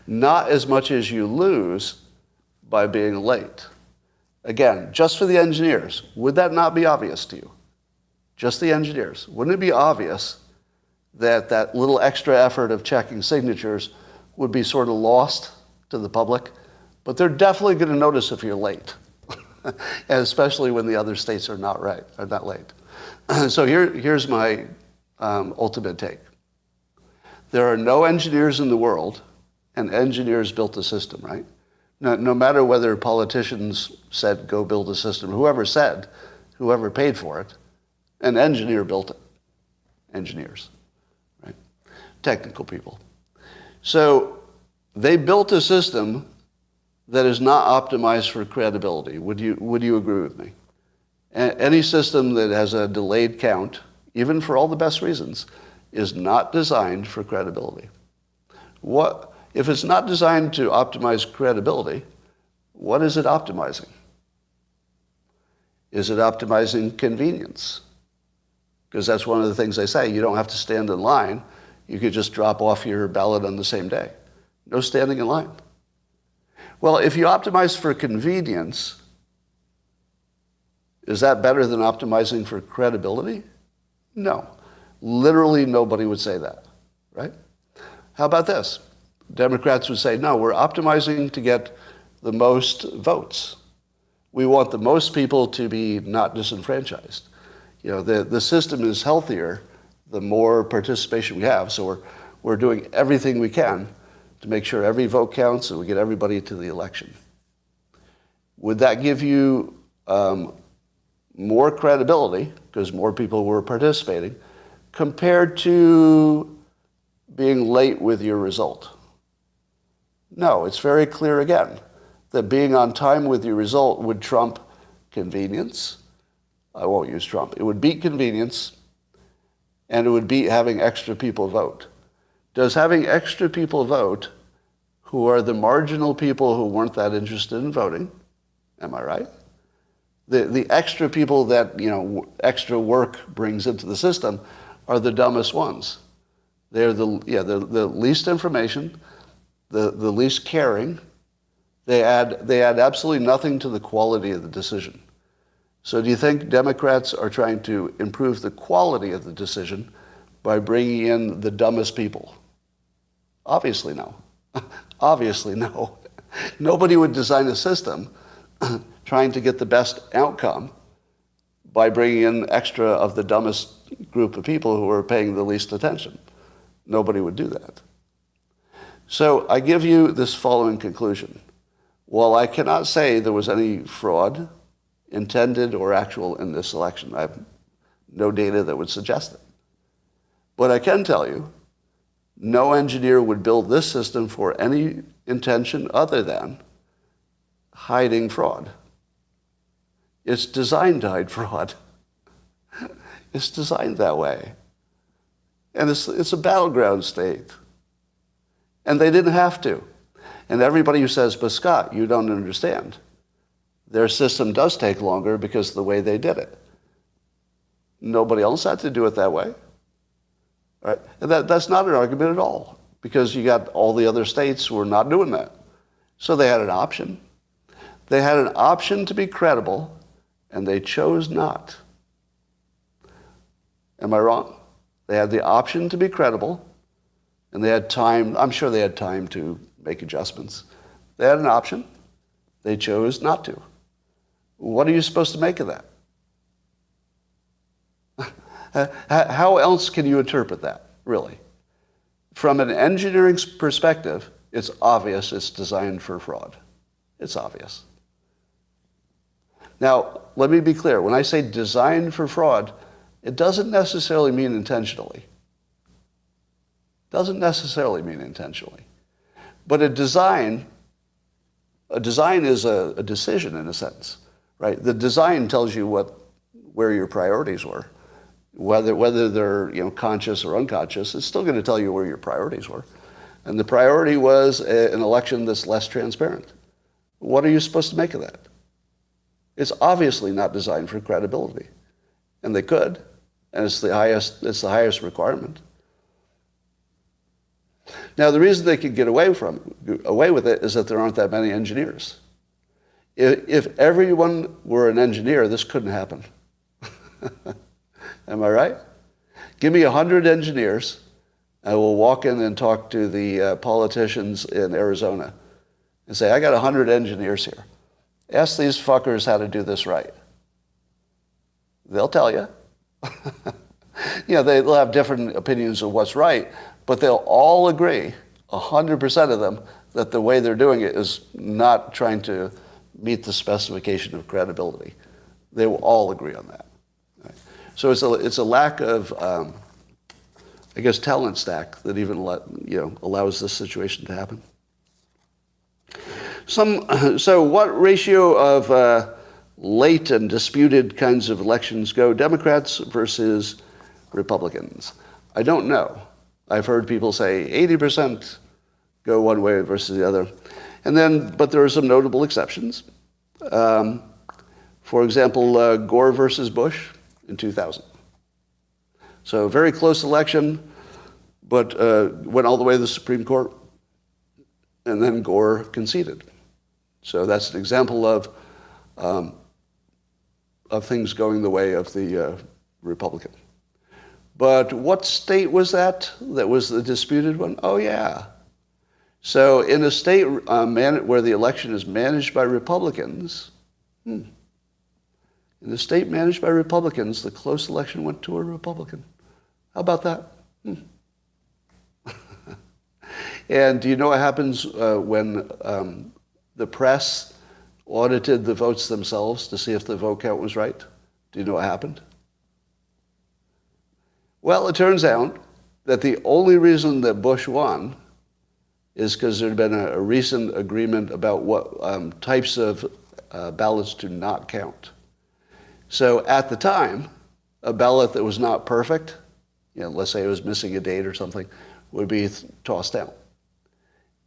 not as much as you lose by being late. Again, just for the engineers, would that not be obvious to you? Just the engineers. Wouldn't it be obvious that little extra effort of checking signatures would be sort of lost to the public? But they're definitely going to notice if you're late, and especially when the other states are not late. So here's my ultimate take. There are no engineers in the world, and engineers built the system, right? No matter whether politicians said, go build a system, whoever paid for it, an engineer built it. engineers, right? Technical people. So they built a system that is not optimized for credibility. Would you agree with me? Any system that has a delayed count, even for all the best reasons, is not designed for credibility. If it's not designed to optimize credibility, what is it optimizing? Is it optimizing convenience? Because that's one of the things they say. You don't have to stand in line. You could just drop off your ballot on the same day. No standing in line. Well, if you optimize for convenience, is that better than optimizing for credibility? No. Literally nobody would say that, right? How about this? Democrats would say, no, we're optimizing to get the most votes. We want the most people to be not disenfranchised. You know, the system is healthier the more participation we have, so we're doing everything we can to make sure every vote counts and we get everybody to the election. Would that give you more credibility, because more people were participating, compared to being late with your result? No, it's very clear again that being on time with your result would trump convenience. I won't use trump. It would beat convenience, and it would beat having extra people vote. Does having extra people vote, who are the marginal people who weren't that interested in voting, am I right? The extra people that, you know, extra work brings into the system are the dumbest ones. They're the least information, the least caring. They add absolutely nothing to the quality of the decision. So do you think Democrats are trying to improve the quality of the decision by bringing in the dumbest people? Obviously no. Obviously no. Nobody would design a system trying to get the best outcome by bringing in extra of the dumbest group of people who are paying the least attention. Nobody would do that. So I give you this following conclusion. While I cannot say there was any fraud, intended or actual, in this election, I have no data that would suggest it. But I can tell you, no engineer would build this system for any intention other than hiding fraud. It's designed to hide fraud. It's designed that way. And it's a battleground state. And they didn't have to. And everybody who says, but Scott, you don't understand. Their system does take longer because of the way they did it. Nobody else had to do it that way. Right? And that's not an argument at all, because you got all the other states who are not doing that. So they had an option. They had an option to be credible, and they chose not. Am I wrong? They had the option to be credible, and they had time. I'm sure they had time to make adjustments. They had an option. They chose not to. What are you supposed to make of that? How else can you interpret that, really? From an engineering perspective, it's obvious it's designed for fraud. It's obvious. Now, let me be clear. When I say designed for fraud, it doesn't necessarily mean intentionally. Doesn't necessarily mean intentionally. But a design is a decision in a sense, right? The design tells you where your priorities were. Whether they're conscious or unconscious, it's still going to tell you where your priorities were. And the priority was an election that's less transparent. What are you supposed to make of that? It's obviously not designed for credibility. And they could, and it's the highest requirement. Now, the reason they could get away with it is that there aren't that many engineers. If everyone were an engineer, this couldn't happen. Am I right? Give me 100 engineers, and we'll walk in and talk to the politicians in Arizona and say, I got 100 engineers here. Ask these fuckers how to do this right. They'll tell you. They'll have different opinions of what's right, but they'll all agree, 100% of them, that the way they're doing it is not trying to meet the specification of credibility. They will all agree on that. Right? So it's a lack of I guess, talent stack that even allows this situation to happen. So what ratio of late and disputed kinds of elections go Democrats versus Republicans? I don't know. I've heard people say 80% go one way versus the other. But there are some notable exceptions. For example, Gore versus Bush in 2000. So a very close election, but went all the way to the Supreme Court, and then Gore conceded. So that's an example of things going the way of the Republican. But what state was that was the disputed one? Oh, yeah. So in a state where the election is managed by Republicans, in a state managed by Republicans, the close election went to a Republican. How about that? And do you know what happens when the press audited the votes themselves to see if the vote count was right? Do you know what happened? Well, it turns out that the only reason that Bush won is because there had been a recent agreement about what types of ballots do not count. So at the time, a ballot that was not perfect, let's say it was missing a date or something, would be tossed out.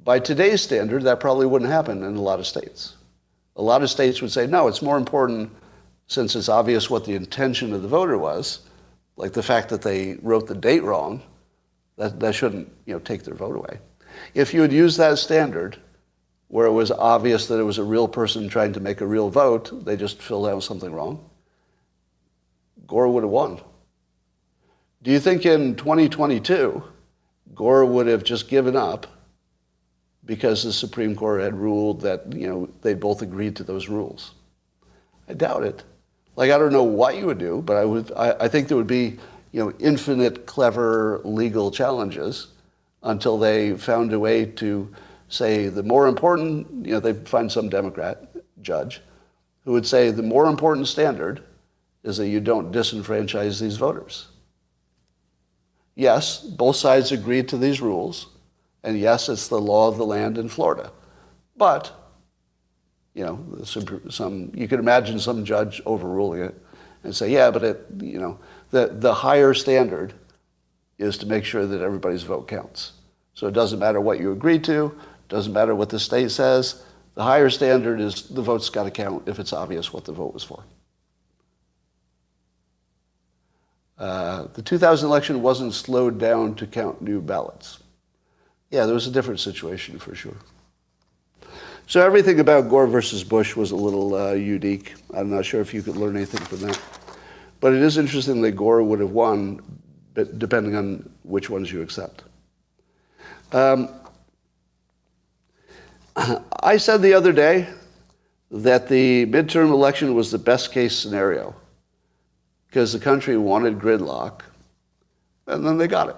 By today's standard, that probably wouldn't happen in a lot of states. A lot of states would say, no, it's more important, since it's obvious what the intention of the voter was, like the fact that they wrote the date wrong, that shouldn't take their vote away. If you had used that standard, where it was obvious that it was a real person trying to make a real vote, they just filled out something wrong, Gore would have won. Do you think in 2022, Gore would have just given up because the Supreme Court had ruled that, they both agreed to those rules? I doubt it. I don't know what you would do, but I think there would be, infinite clever legal challenges until they found a way to say the more important, they'd find some Democrat judge who would say the more important standard is that you don't disenfranchise these voters. Yes, both sides agreed to these rules, and yes, it's the law of the land in Florida. But, you can imagine some judge overruling it and say, yeah, but the higher standard is to make sure that everybody's vote counts. So it doesn't matter what you agreed to, doesn't matter what the state says. The higher standard is the vote's got to count if it's obvious what the vote was for. The 2000 election wasn't slowed down to count new ballots. Yeah, there was a different situation for sure. So everything about Gore versus Bush was a little unique. I'm not sure if you could learn anything from that. But it is interesting that Gore would have won, depending on which ones you accept. I said the other day that the midterm election was the best case scenario because the country wanted gridlock, and then they got it.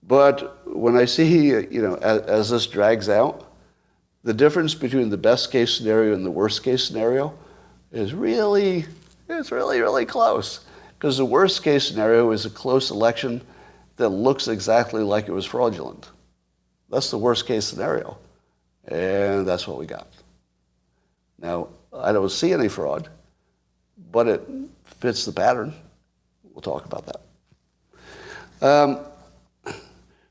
But when I see, as this drags out, the difference between the best case scenario and the worst case scenario is really close. Because the worst case scenario is a close election that looks exactly like it was fraudulent. That's the worst case scenario. And that's what we got. Now, I don't see any fraud, but it fits the pattern. We'll talk about that.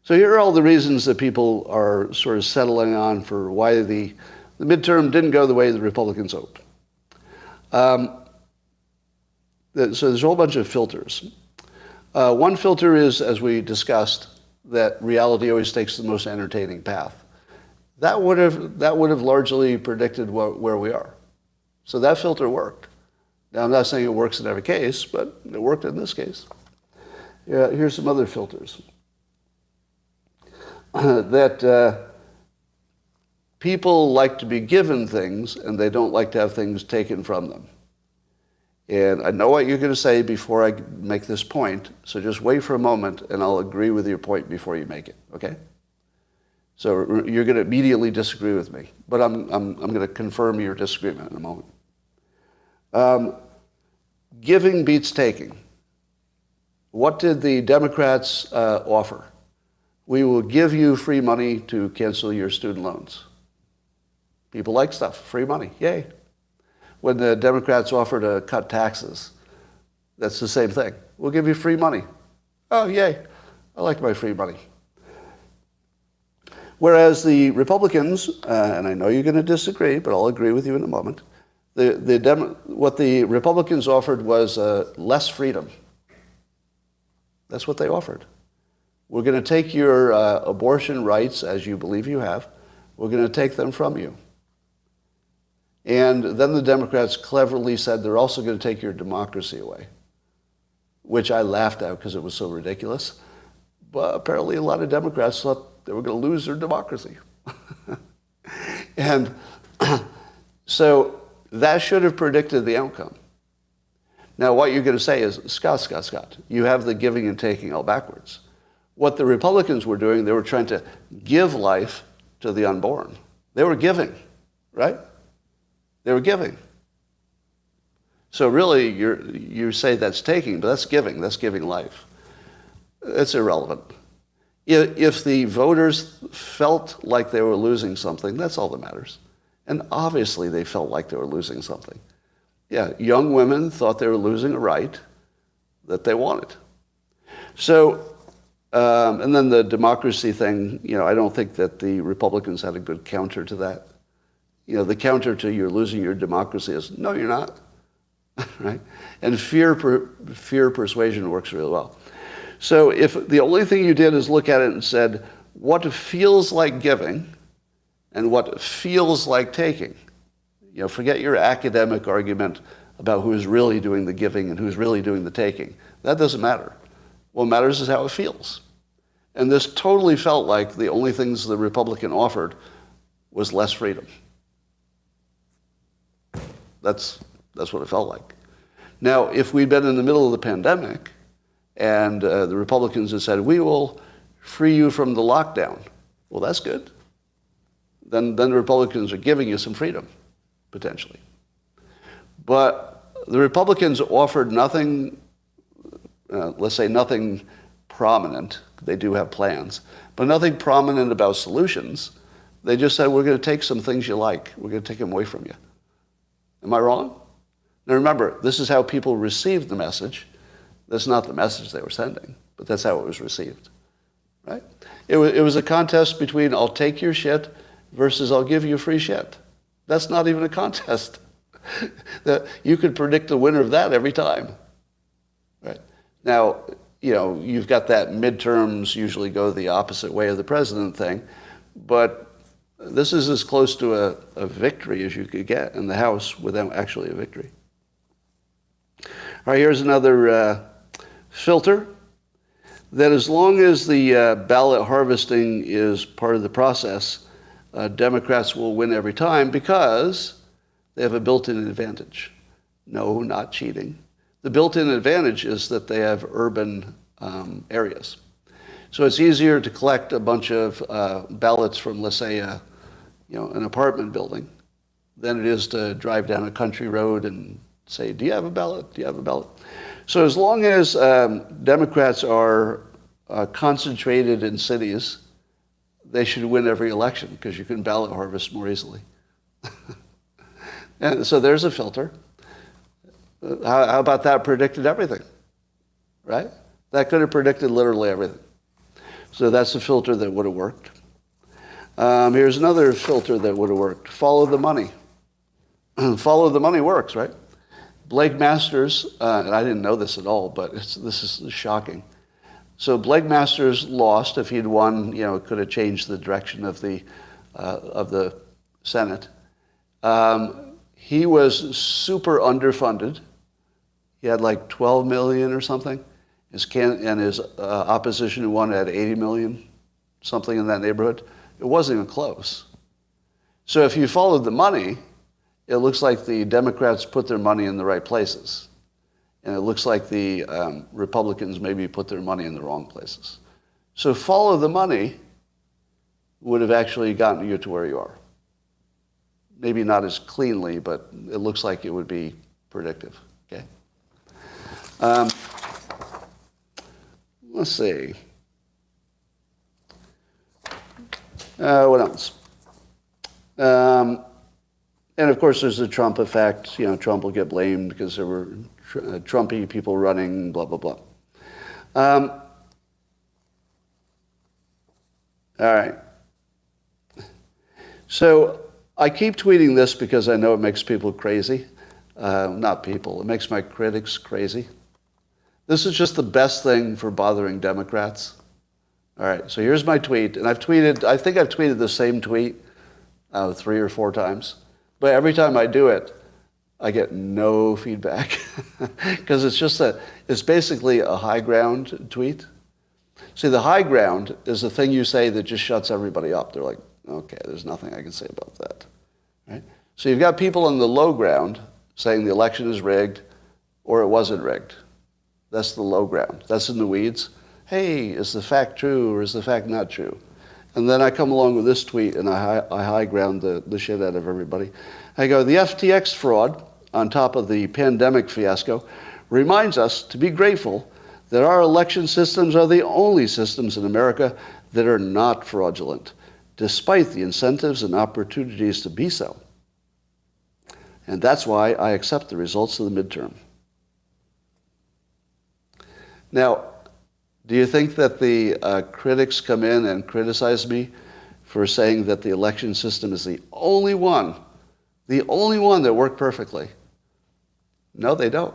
So here are all the reasons that people are sort of settling on for why the midterm didn't go the way the Republicans hoped. So there's a whole bunch of filters. One filter is, as we discussed, that reality always takes the most entertaining path. That would have largely predicted where we are. So that filter worked. Now, I'm not saying it works in every case, but it worked in this case. Here's some other filters. That people like to be given things, and they don't like to have things taken from them. And I know what you're going to say before I make this point, so just wait for a moment, and I'll agree with your point before you make it, okay? So you're going to immediately disagree with me, but I'm going to confirm your disagreement in a moment. Giving beats taking. What did the Democrats offer? We will give you free money to cancel your student loans. People like stuff, free money, yay. When the Democrats offer to cut taxes, that's the same thing. We'll give you free money. Oh, yay, I like my free money. Whereas the Republicans, and I know you're going to disagree, but I'll agree with you in a moment, what the Republicans offered was less freedom. That's what they offered. We're going to take your abortion rights, as you believe you have, we're going to take them from you. And then the Democrats cleverly said they're also going to take your democracy away, which I laughed at because it was so ridiculous. But apparently a lot of Democrats thought they were going to lose their democracy. And so that should have predicted the outcome. Now, what you're going to say is, Scott, you have the giving and taking all backwards. What the Republicans were doing, they were trying to give life to the unborn. They were giving, right? They were giving. So really, you say that's taking, but that's giving life. It's irrelevant. If the voters felt like they were losing something, that's all that matters. And obviously they felt like they were losing something. Yeah, young women thought they were losing a right that they wanted. So, and then the democracy thing, I don't think that the Republicans had a good counter to that. The counter to you're losing your democracy is, no, you're not, right? And fear persuasion works really well. So if the only thing you did is look at it and said, what feels like giving and what feels like taking, forget your academic argument about who's really doing the giving and who's really doing the taking. That doesn't matter. What matters is how it feels. And this totally felt like the only things the Republican offered was less freedom. That's what it felt like. Now, if we'd been in the middle of the pandemic and the Republicans had said, we will free you from the lockdown, well, that's good. Then the Republicans are giving you some freedom, potentially. But the Republicans offered nothing, let's say nothing prominent. They do have plans, but nothing prominent about solutions. They just said, we're going to take some things you like. We're going to take them away from you. Am I wrong? Now remember, this is how people received the message. That's not the message they were sending, but that's how it was received, right? It was a contest between I'll take your shit versus I'll give you free shit. That's not even a contest. That you could predict the winner of that every time, right? Now, you've got that midterms usually go the opposite way of the president thing, but this is as close to a victory as you could get in the House without actually a victory. All right, here's another filter that as long as the ballot harvesting is part of the process, Democrats will win every time because they have a built-in advantage. No, not cheating. The built-in advantage is that they have urban areas. So it's easier to collect a bunch of ballots from, let's say, an apartment building than it is to drive down a country road and say, do you have a ballot? Do you have a ballot? So as long as Democrats are concentrated in cities, they should win every election because you can ballot harvest more easily. And so there's a filter. How about that predicted everything, right? That could have predicted literally everything. So that's a filter that would have worked. Here's another filter that would have worked. Follow the money. Follow the money works, right? Blake Masters, and I didn't know this at all, but this is shocking. So Blake Masters lost. If he'd won, it could have changed the direction of the Senate. He was super underfunded. He had like 12 million or something. And his opposition who won had 80 million, something in that neighborhood. It wasn't even close. So if you followed the money, it looks like the Democrats put their money in the right places. And it looks like the Republicans maybe put their money in the wrong places. So follow the money would have actually gotten you to where you are. Maybe not as cleanly, but it looks like it would be predictive. Okay. Let's see. What else? And of course, there's the Trump effect. Trump will get blamed because there were Trumpy people running, blah, blah, blah. All right. So I keep tweeting this because I know it makes people crazy. Not people. It makes my critics crazy. This is just the best thing for bothering Democrats. All right. So here's my tweet. And I think I've tweeted the same tweet 3 or 4 times. But every time I do it, I get no feedback because it's basically a high ground tweet. See, the high ground is the thing you say that just shuts everybody up. They're like, okay, there's nothing I can say about that, right? So you've got people on the low ground saying the election is rigged or it wasn't rigged. That's the low ground. That's in the weeds. Hey, is the fact true or is the fact not true? And then I come along with this tweet and I high ground the shit out of everybody. I go, the FTX fraud, on top of the pandemic fiasco, reminds us to be grateful that our election systems are the only systems in America that are not fraudulent, despite the incentives and opportunities to be so. And that's why I accept the results of the midterm. Now, do you think that the critics come in and criticize me for saying that the election system is the only one that worked perfectly? No, they don't.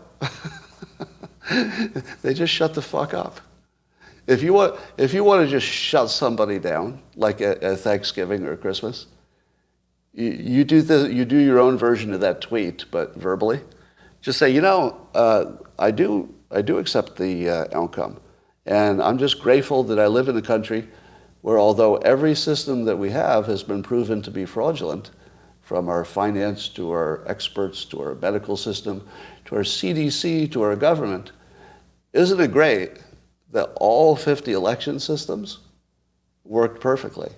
They just shut the fuck up. If you want to just shut somebody down, like at Thanksgiving or Christmas, you do your own version of that tweet, but verbally. Just say, I do accept the outcome. And I'm just grateful that I live in a country where, although every system that we have has been proven to be fraudulent, from our finance to our experts to our medical system to our CDC to our government, isn't it great that all 50 election systems worked perfectly?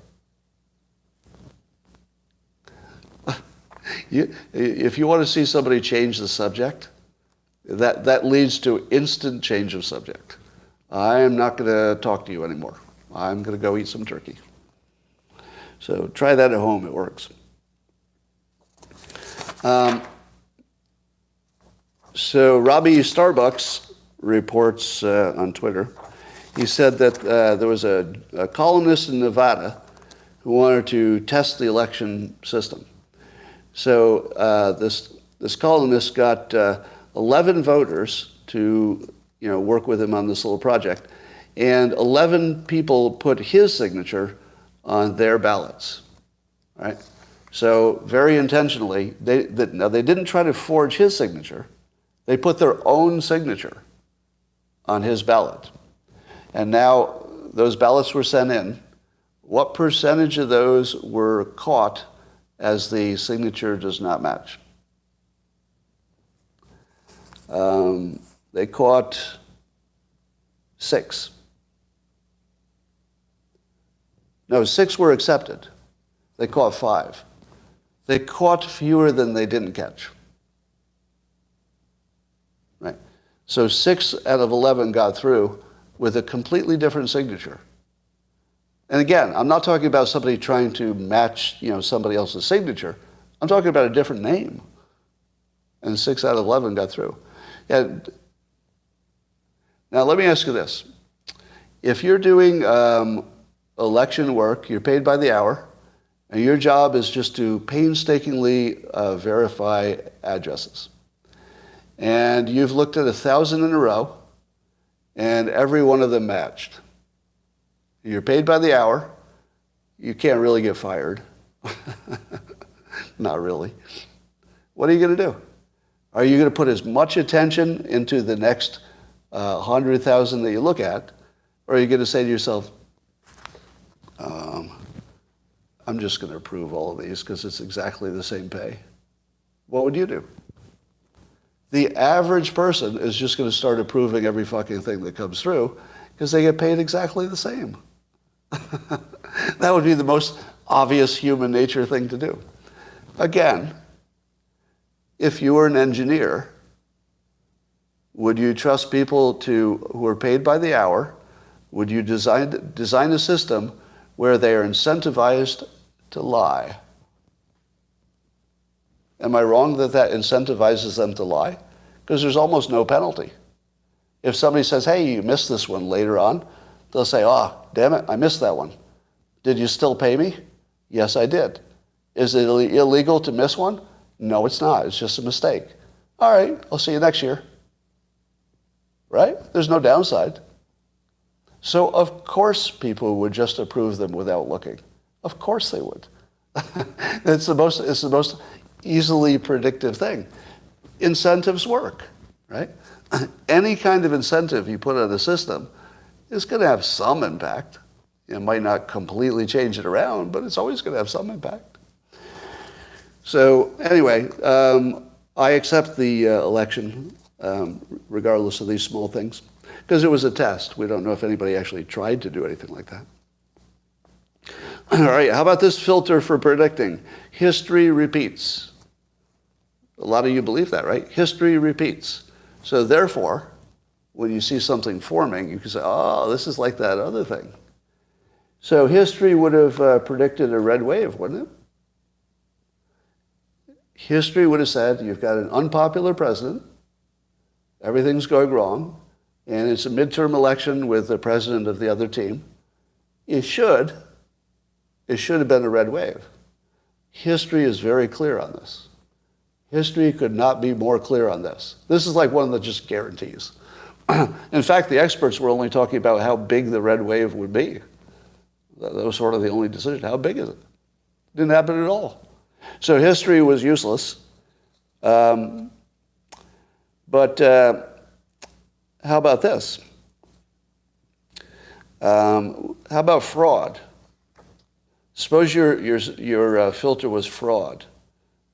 If you want to see somebody change the subject, that leads to instant change of subject. I am not going to talk to you anymore. I'm going to go eat some turkey. So try that at home. It works. So Robbie Starbucks reports on Twitter. He said that there was a columnist in Nevada who wanted to test the election system. So this columnist got 11 voters to work with him on this little project, and 11 people put his signature on their ballots, right? So very intentionally, they didn't try to forge his signature. They put their own signature on his ballot. And now those ballots were sent in. What percentage of those were caught as the signature does not match? They caught 6. No, 6 were accepted. They caught 5. They caught fewer than they didn't catch. Right? So 6 out of 11 got through with a completely different signature. And again, I'm not talking about somebody trying to match, somebody else's signature. I'm talking about a different name. And 6 out of 11 got through. And now let me ask you this. If you're doing election work, you're paid by the hour, and your job is just to painstakingly verify addresses. And you've looked at 1,000 in a row, and every one of them matched. You're paid by the hour. You can't really get fired. Not really. What are you going to do? Are you going to put as much attention into the next 100,000 that you look at, or are you going to say to yourself, I'm just going to approve all of these because it's exactly the same pay? What would you do? The average person is just going to start approving every fucking thing that comes through because they get paid exactly the same. That would be the most obvious human nature thing to do. Again, if you were an engineer, would you trust people who are paid by the hour would you design a system where they are incentivized to lie? Am I wrong that incentivizes them to lie? Because there's almost no penalty. If somebody says, hey, you missed this one later on, they'll say, oh, damn it, I missed that one. Did you still pay me? Yes, I did. Is it illegal to miss one? No, it's not. It's just a mistake. All right, I'll see you next year. Right? There's no downside. So of course people would just approve them without looking. Of course they would. It's the most easily predictive thing. Incentives work, right? Any kind of incentive you put on the system is going to have some impact. It might not completely change it around, but it's always going to have some impact. So anyway, I accept the election regardless of these small things because it was a test. We don't know if anybody actually tried to do anything like that. All right, how about this filter for predicting? History repeats. A lot of you believe that, right? History repeats. So therefore, when you see something forming, you can say, oh, this is like that other thing. So history would have predicted a red wave, wouldn't it? History would have said, you've got an unpopular president, everything's going wrong, and it's a midterm election with the president of the other team. It should have been a red wave. History is very clear on this. History could not be more clear on this. This is like one of the just guarantees. In fact, the experts were only talking about how big the red wave would be. That was sort of the only decision. How big is it? Didn't happen at all. So history was useless. But how about this? How about fraud? Suppose your filter was fraud.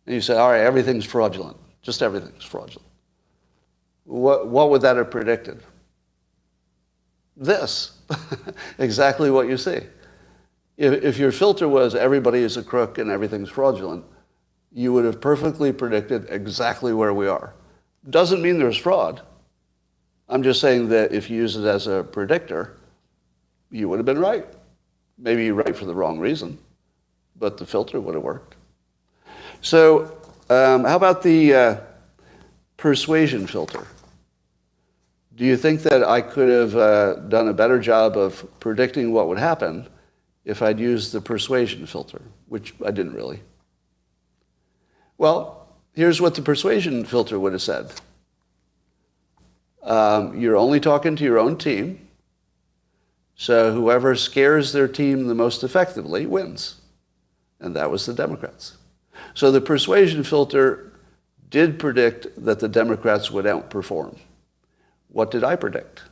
And you say, all right, everything's fraudulent. Just everything's fraudulent. What would that have predicted? This. Exactly what you see. If your filter was everybody is a crook and everything's fraudulent, you would have perfectly predicted exactly where we are. Doesn't mean there's fraud. I'm just saying that if you use it as a predictor, you would have been right. Maybe you're right for the wrong reason, but the filter would have worked. So how about the persuasion filter? Do you think that I could have done a better job of predicting what would happen if I'd used the persuasion filter, which I didn't really? Well, here's what the persuasion filter would have said. You're only talking to your own team, so whoever scares their team the most effectively wins. And that was the Democrats. So the persuasion filter did predict that the Democrats would outperform. What did I predict?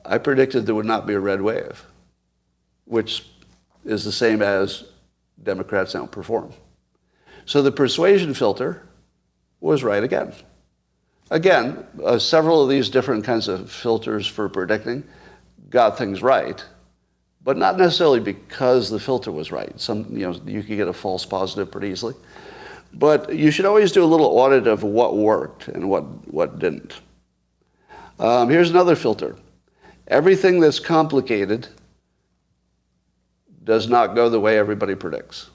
I predicted there would not be a red wave, which is the same as Democrats outperform. So the persuasion filter was right again. Again, several of these different kinds of filters for predicting got things right, but not necessarily because the filter was right. You could get a false positive pretty easily. But you should always do a little audit of what worked and what didn't. Here's another filter. Everything that's complicated does not go the way everybody predicts.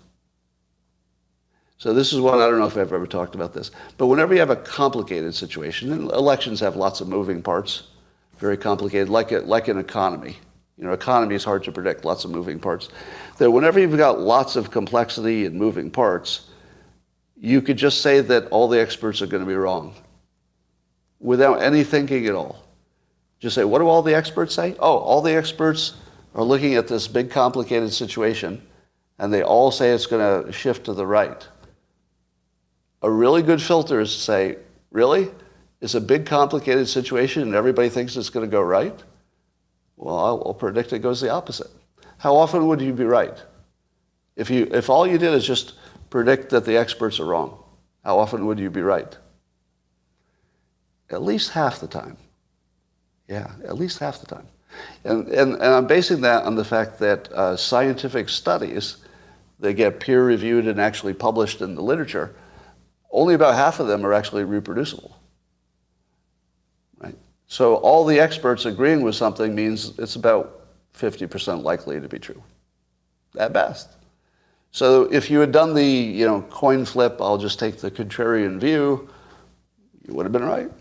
So this is one, I don't know if I've ever talked about this, but whenever you have a complicated situation, and elections have lots of moving parts, very complicated, like an economy. Economy is hard to predict, lots of moving parts. That whenever you've got lots of complexity and moving parts, you could just say that all the experts are going to be wrong without any thinking at all. Just say, what do all the experts say? Oh, all the experts are looking at this big complicated situation and they all say it's going to shift to the right. A really good filter is to say, really? It's a big complicated situation and everybody thinks it's going to go right? Well, I'll predict it goes the opposite. How often would you be right? If all you did is just predict that the experts are wrong, how often would you be right? At least half the time. Yeah, at least half the time. And I'm basing that on the fact that scientific studies, they get peer-reviewed and actually published in the literature, only about half of them are actually reproducible. Right? So all the experts agreeing with something means it's about 50% likely to be true, at best. So if you had done the coin flip, I'll just take the contrarian view, you would have been right.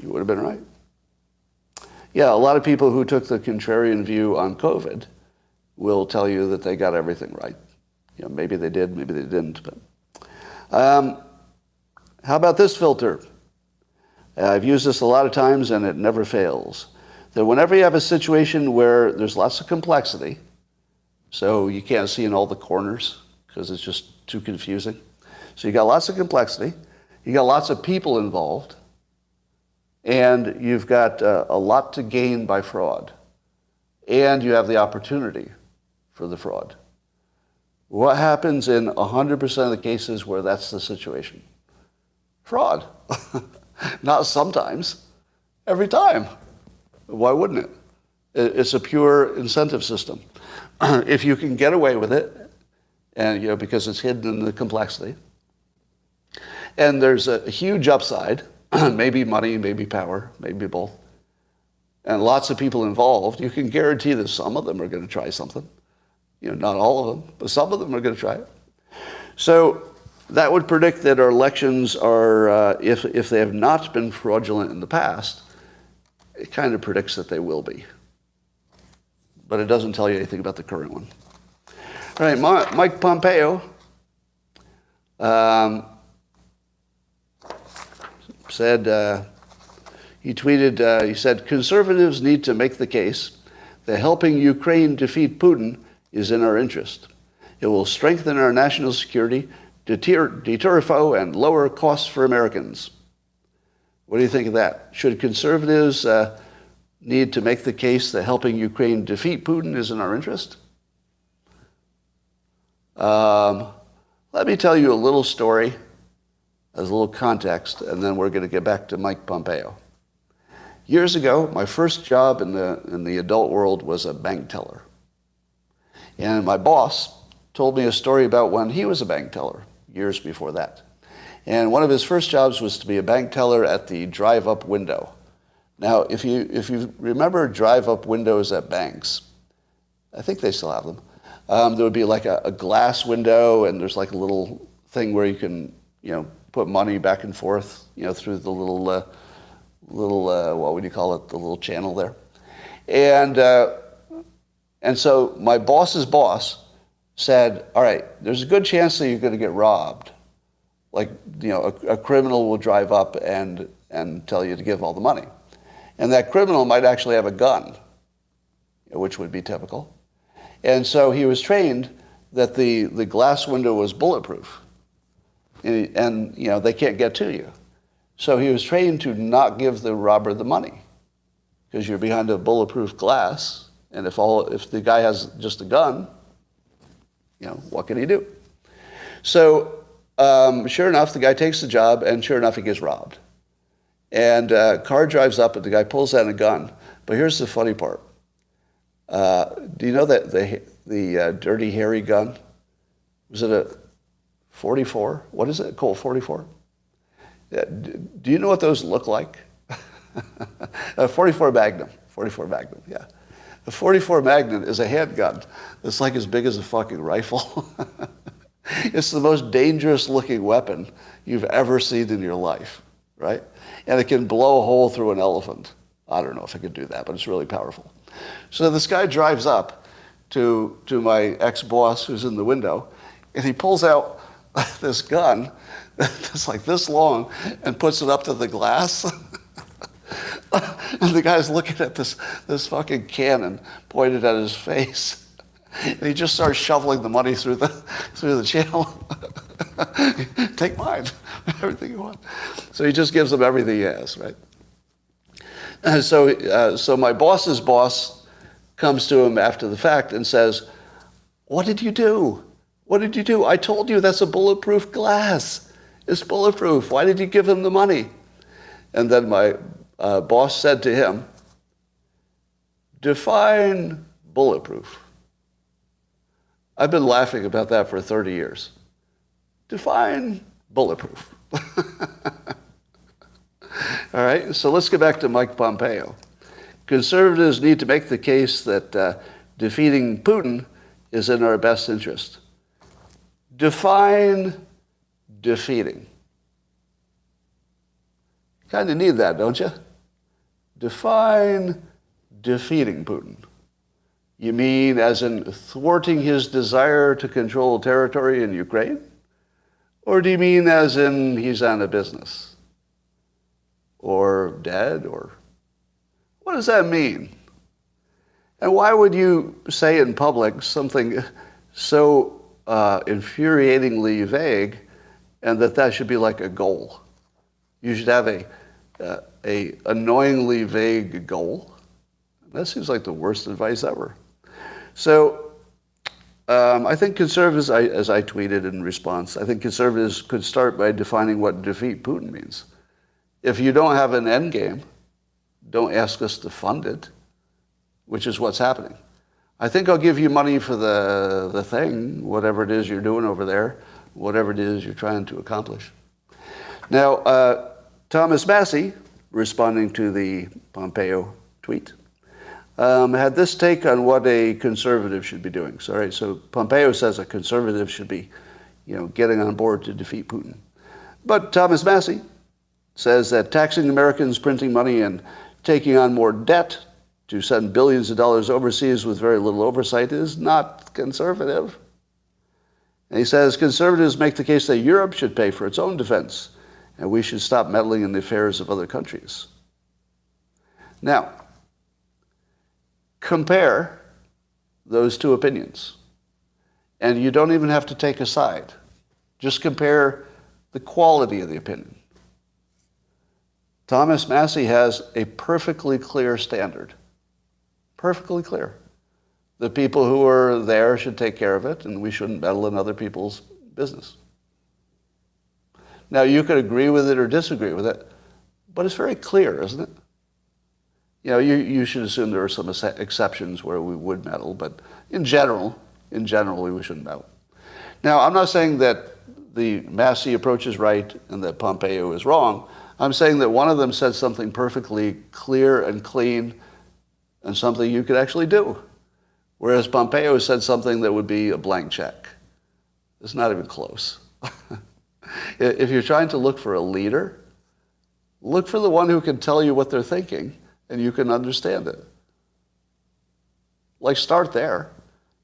You would have been right. Yeah, a lot of people who took the contrarian view on COVID will tell you that they got everything right. Maybe they did, maybe they didn't. But how about this filter? I've used this a lot of times and it never fails. That whenever you have a situation where there's lots of complexity, so you can't see in all the corners because it's just too confusing. So you got lots of complexity, you got lots of people involved, and you've got a lot to gain by fraud. And you have the opportunity for the fraud. What happens in 100% of the cases where that's the situation? Fraud. Not sometimes, every time. Why wouldn't it? It's a pure incentive system. If you can get away with it, and because it's hidden in the complexity, and there's a huge upside, maybe money, maybe power, maybe both, and lots of people involved, you can guarantee that some of them are going to try something. Not all of them, but some of them are going to try it. So that would predict that our elections are, if they have not been fraudulent in the past, it kind of predicts that they will be. But it doesn't tell you anything about the current one. All right, Mike Pompeo said, he tweeted, he said, conservatives need to make the case that helping Ukraine defeat Putin is in our interest. It will strengthen our national security, deter foe, and lower costs for Americans. What do you think of that? Should conservatives need to make the case that helping Ukraine defeat Putin is in our interest? Let me tell you a little story as a little context, and then we're going to get back to Mike Pompeo. Years ago, my first job in the adult world was a bank teller. And my boss told me a story about when he was a bank teller, years before that. And one of his first jobs was to be a bank teller at the drive-up window. Now, if you remember drive-up windows at banks, I think they still have them. There would be like a glass window, and there's like a little thing where you can, put money back and forth, through the little what would you call it, the little channel there. And so my boss's boss said, all right, there's a good chance that you're going to get robbed. Like, a criminal will drive up and tell you to give all the money. And that criminal might actually have a gun, which would be typical. And so he was trained that the glass window was bulletproof. And they can't get to you. So he was trained to not give the robber the money because you're behind a bulletproof glass. And if the guy has just a gun, what can he do? So sure enough, the guy takes the job, and sure enough, he gets robbed. And a car drives up, and the guy pulls out a gun. But here's the funny part. Do you know that the Dirty Harry gun, was it a 44? What is it? Colt 44? Yeah, do you know what those look like? A 44 Magnum. 44 Magnum, yeah. The 44 Magnum is a handgun that's like as big as a fucking rifle. It's the most dangerous looking weapon you've ever seen in your life, right? And it can blow a hole through an elephant. I don't know if it could do that, but it's really powerful. So this guy drives up to my ex-boss who's in the window, and he pulls out this gun that's like this long and puts it up to the glass. And the guy's looking at this fucking cannon pointed at his face. And he just starts shoveling the money through the channel. Take mine, everything you want. So he just gives them everything he has, right? And so my boss's boss comes to him after the fact and says, "What did you do? What did you do? I told you that's a bulletproof glass. It's bulletproof. Why did you give him the money?" And then my boss said to him, "Define bulletproof." I've been laughing about that for 30 years. Define bulletproof. All All right, so let's get back to Mike Pompeo. Conservatives need to make the case that defeating Putin is in our best interest. Define defeating. Kind of need that, don't you? Define defeating Putin. You mean as in thwarting his desire to control territory in Ukraine? Or do you mean as in he's out of business? Or dead? Or what does that mean? And why would you say in public something so infuriatingly vague, and that should be like a goal? You should have a annoyingly vague goal. That seems like the worst advice ever. So I think conservatives, as I tweeted in response, I think conservatives could start by defining what defeat Putin means. If you don't have an end game, don't ask us to fund it, which is what's happening. I think I'll give you money for the thing, whatever it is you're doing over there, whatever it is you're trying to accomplish. Now, Thomas Massey, responding to the Pompeo tweet, had this take on what a conservative should be doing. So Pompeo says a conservative should be, getting on board to defeat Putin. But Thomas Massey says that taxing Americans, printing money, and taking on more debt to send billions of dollars overseas with very little oversight is not conservative. And he says conservatives make the case that Europe should pay for its own defense, and we should stop meddling in the affairs of other countries. Now, compare those two opinions. And you don't even have to take a side. Just compare the quality of the opinion. Thomas Massey has a perfectly clear standard. Perfectly clear. The people who are there should take care of it, and we shouldn't meddle in other people's business. Now, you could agree with it or disagree with it, but it's very clear, isn't it? You should assume there are some exceptions where we would meddle, but in general, we shouldn't meddle. Now, I'm not saying that the Massey approach is right and that Pompeo is wrong. I'm saying that one of them said something perfectly clear and clean and something you could actually do, whereas Pompeo said something that would be a blank check. It's not even close. If you're trying to look for a leader, look for the one who can tell you what they're thinking and you can understand it. Like, start there.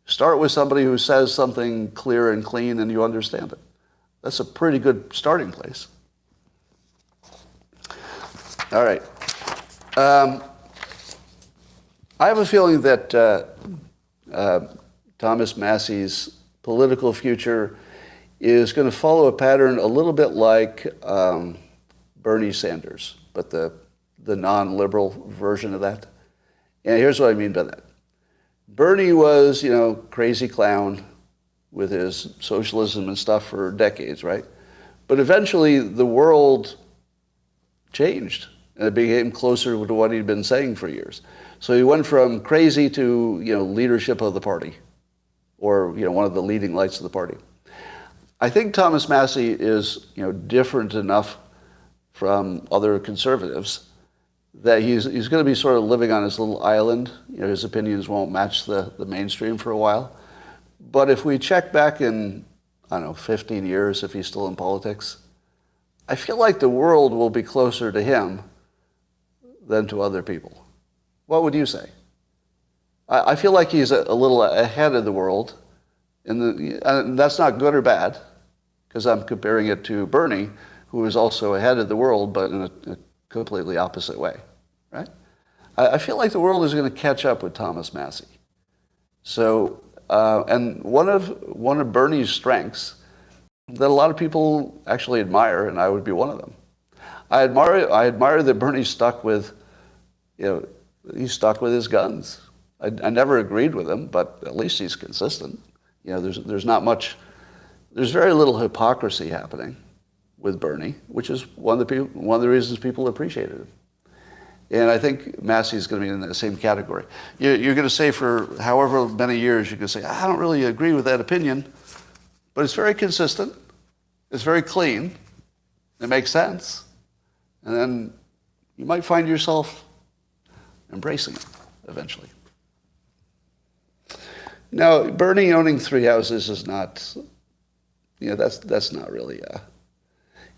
Start with somebody who says something clear and clean and you understand it. That's a pretty good starting place. All right. I have a feeling that Thomas Massey's political future is going to follow a pattern a little bit like Bernie Sanders, but the non-liberal version of that. And here's what I mean by that. Bernie was, crazy clown with his socialism and stuff for decades, right? But eventually the world changed and it became closer to what he'd been saying for years. So he went from crazy to, leadership of the party, or, one of the leading lights of the party. I think Thomas Massey is, different enough from other conservatives that he's going to be sort of living on his little island. His opinions won't match the mainstream for a while. But if we check back in, 15 years, if he's still in politics, I feel like the world will be closer to him than to other people. What would you say? I feel like he's a little ahead of the world. And that's not good or bad, because I'm comparing it to Bernie, who is also ahead of the world, but in a completely opposite way, right? I feel like the world is going to catch up with Thomas Massey. So, and one of Bernie's strengths that a lot of people actually admire, and I would be one of them. I admire that Bernie stuck with, he stuck with his guns. I never agreed with him, but at least he's consistent. There's not much, there's very little hypocrisy happening with Bernie, which is one of the reasons people appreciated him. And I think Massey's going to be in the same category. You're going to say for however many years, you can say, I don't really agree with that opinion, but it's very consistent, it's very clean, it makes sense. And then you might find yourself embracing it eventually. Now, Bernie owning 3 houses is not, that's not really,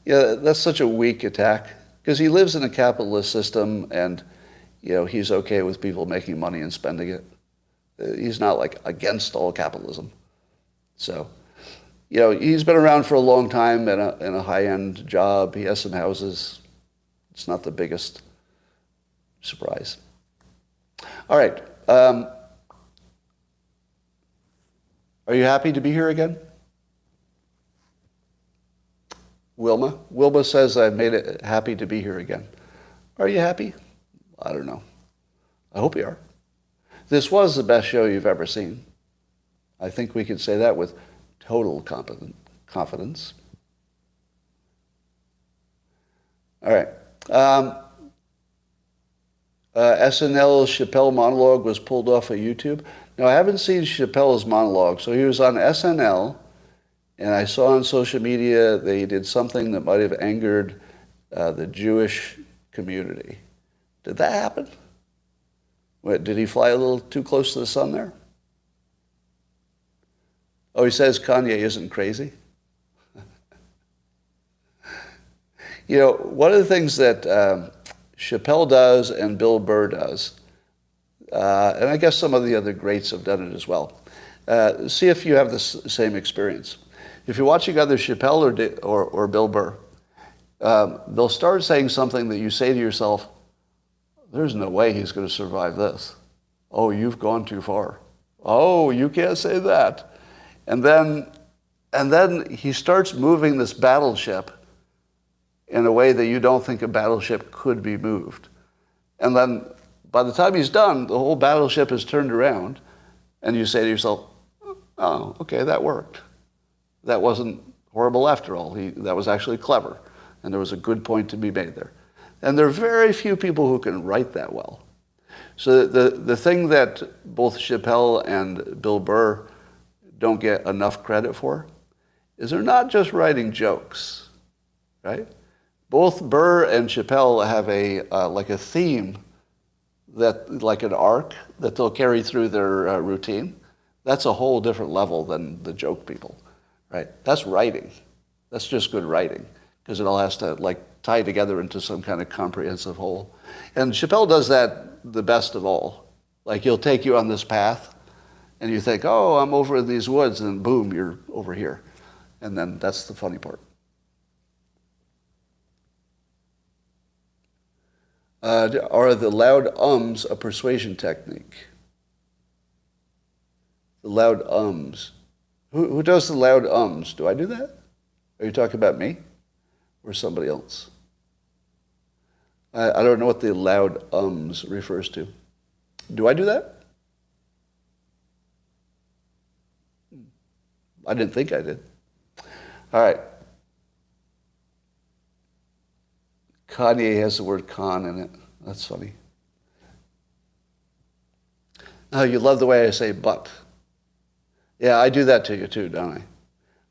that's such a weak attack, because he lives in a capitalist system, and, he's okay with people making money and spending it. He's not, against all capitalism. So, he's been around for a long time in a high-end job. He has some houses. It's not the biggest surprise. All right. Are you happy to be here again? Wilma? Wilma says, I made it happy to be here again. Are you happy? I don't know. I hope you are. This was the best show you've ever seen. I think we can say that with total confidence. All right. SNL's Chappelle monologue was pulled off of YouTube. Now, I haven't seen Chappelle's monologue, so he was on SNL, and I saw on social media they did something that might have angered the Jewish community. Did that happen? Did he fly a little too close to the sun there? Oh, he says Kanye isn't crazy? One of the things that Chappelle does and Bill Burr does, and I guess some of the other greats have done it as well. See if you have the same experience. If you're watching either Chappelle or Bill Burr, they'll start saying something that you say to yourself, there's no way he's going to survive this. Oh, you've gone too far. Oh, you can't say that. And then he starts moving this battleship in a way that you don't think a battleship could be moved. And then by the time he's done, the whole battleship is turned around, and you say to yourself, oh, okay, that worked. That wasn't horrible after all. That was actually clever, and there was a good point to be made there. And there are very few people who can write that well. So the thing that both Chappelle and Bill Burr don't get enough credit for is they're not just writing jokes, right? Both Burr and Chappelle have a theme, that like an arc that they'll carry through their routine. That's a whole different level than the joke people, right? That's writing. That's just good writing, because it all has to tie together into some kind of comprehensive whole. And Chappelle does that the best of all. He'll take you on this path, and you think, oh, I'm over in these woods, and boom, you're over here. And then that's the funny part. Are the loud ums a persuasion technique? The loud ums. Who does the loud ums? Do I do that? Are you talking about me or somebody else? I don't know what the loud ums refers to. Do I do that? I didn't think I did. All right. Kanye has the word con in it. That's funny. Oh, you love the way I say but. Yeah, I do that to you too, don't I?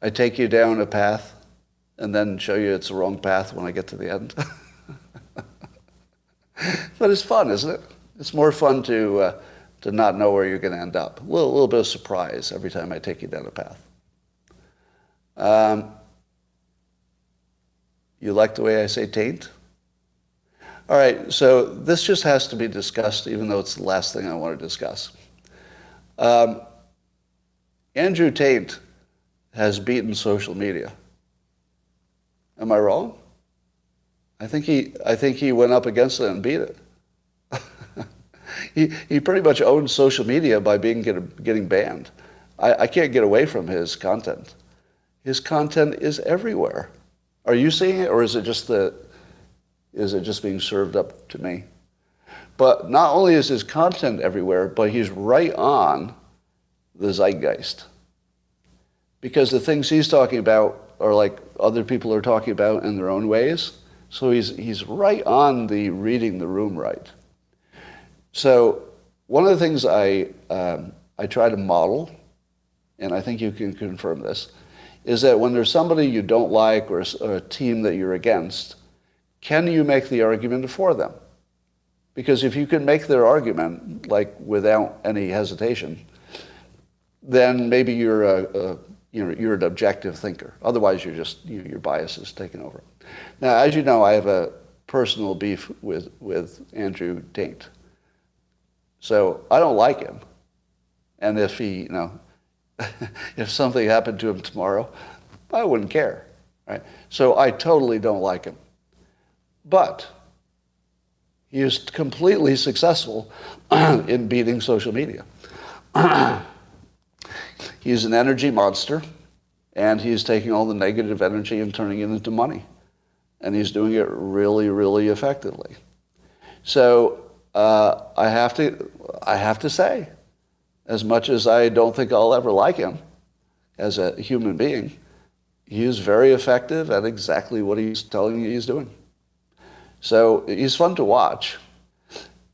I take you down a path and then show you it's the wrong path when I get to the end. But it's fun, isn't it? It's more fun to not know where you're going to end up. A little bit of surprise every time I take you down a path. You like the way I say taint? All right, so this just has to be discussed, even though it's the last thing I want to discuss. Andrew Tate has beaten social media. Am I wrong? I think he went up against it and beat it. He pretty much owns social media by getting banned. I can't get away from his content. His content is everywhere. Are you seeing it, or is it just being served up to me? But not only is his content everywhere, but he's right on the zeitgeist. Because the things he's talking about are like other people are talking about in their own ways. So he's right on the reading the room right. So one of the things I try to model, and I think you can confirm this, is that when there's somebody you don't like or a team that you're against, can you make the argument for them? Because if you can make their argument, like without any hesitation, then maybe you're an objective thinker. Otherwise, your bias is taking over. Now, as you know, I have a personal beef with Andrew Tate. So I don't like him. And if he, if something happened to him tomorrow, I wouldn't care, right? So I totally don't like him. But he is completely successful in beating social media. He's an energy monster, and he's taking all the negative energy and turning it into money. And he's doing it really, really effectively. So I have to say, as much as I don't think I'll ever like him as a human being, he is very effective at exactly what he's telling you he's doing. So he's fun to watch,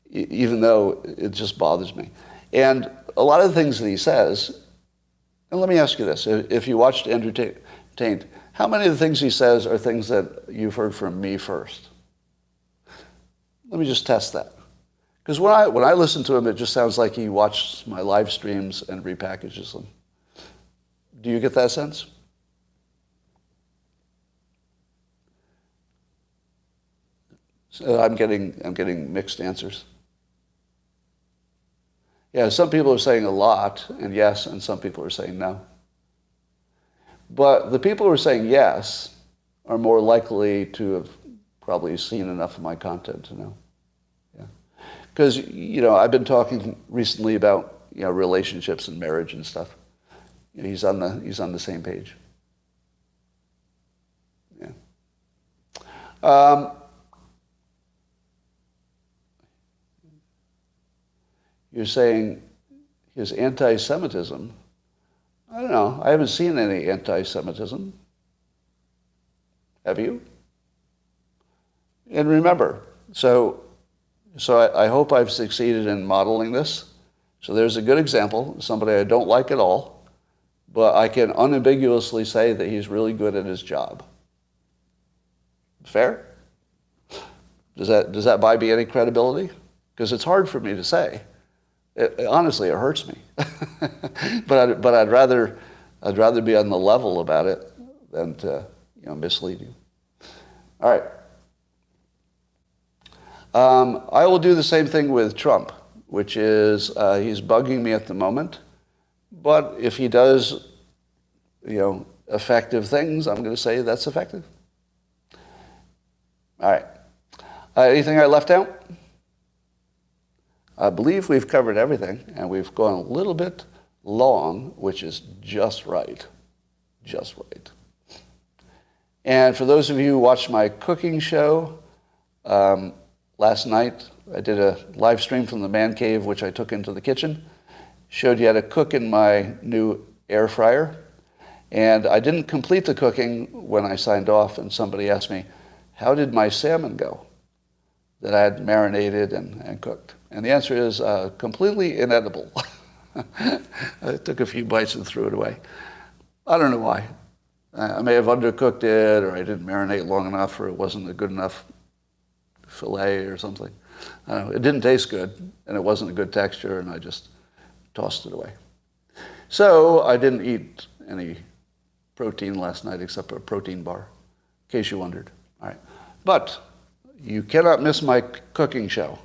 even though it just bothers me. And a lot of the things that he says, and let me ask you this, if you watched Andrew Tate, how many of the things he says are things that you've heard from me first? Let me just test that. Because when I listen to him, it just sounds like he watches my live streams and repackages them. Do you get that sense? So I'm getting mixed answers. Yeah, some people are saying a lot, and yes, and some people are saying no. But the people who are saying yes are more likely to have probably seen enough of my content to know. Yeah, because I've been talking recently about relationships and marriage and stuff. He's on the same page. Yeah. You're saying his anti-Semitism. I don't know. I haven't seen any anti-Semitism. Have you? And remember, so I hope I've succeeded in modeling this. So there's a good example, somebody I don't like at all, but I can unambiguously say that he's really good at his job. Fair? Does that buy me any credibility? Because it's hard for me to say. Honestly, it hurts me. but I'd rather be on the level about it than to mislead you. All right. I will do the same thing with Trump, which is he's bugging me at the moment. But if he does, effective things, I'm going to say that's effective. All right. Anything I left out? I believe we've covered everything, and we've gone a little bit long, which is just right. Just right. And for those of you who watched my cooking show, last night I did a live stream from the man cave, which I took into the kitchen. Showed you how to cook in my new air fryer. And I didn't complete the cooking when I signed off, and somebody asked me, how did my salmon go that I had marinated and cooked? And the answer is completely inedible. I took a few bites and threw it away. I don't know why. I may have undercooked it, or I didn't marinate long enough, or it wasn't a good enough fillet or something. I don't know. It didn't taste good, and it wasn't a good texture, and I just tossed it away. So I didn't eat any protein last night except a protein bar, in case you wondered. All right. But you cannot miss my cooking show.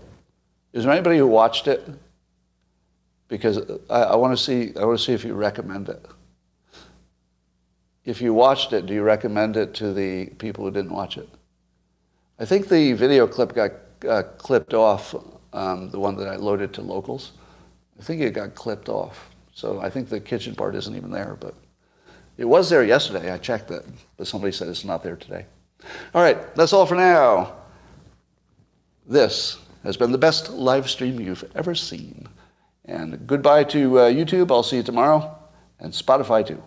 Is there anybody who watched it? Because I want to see if you recommend it. If you watched it, do you recommend it to the people who didn't watch it? I think the video clip got clipped off, the one that I loaded to locals. I think it got clipped off. So I think the kitchen part isn't even there, but it was there yesterday. I checked it, but somebody said it's not there today. All right, that's all for now. This has been the best live stream you've ever seen. And goodbye to YouTube. I'll see you tomorrow. And Spotify too.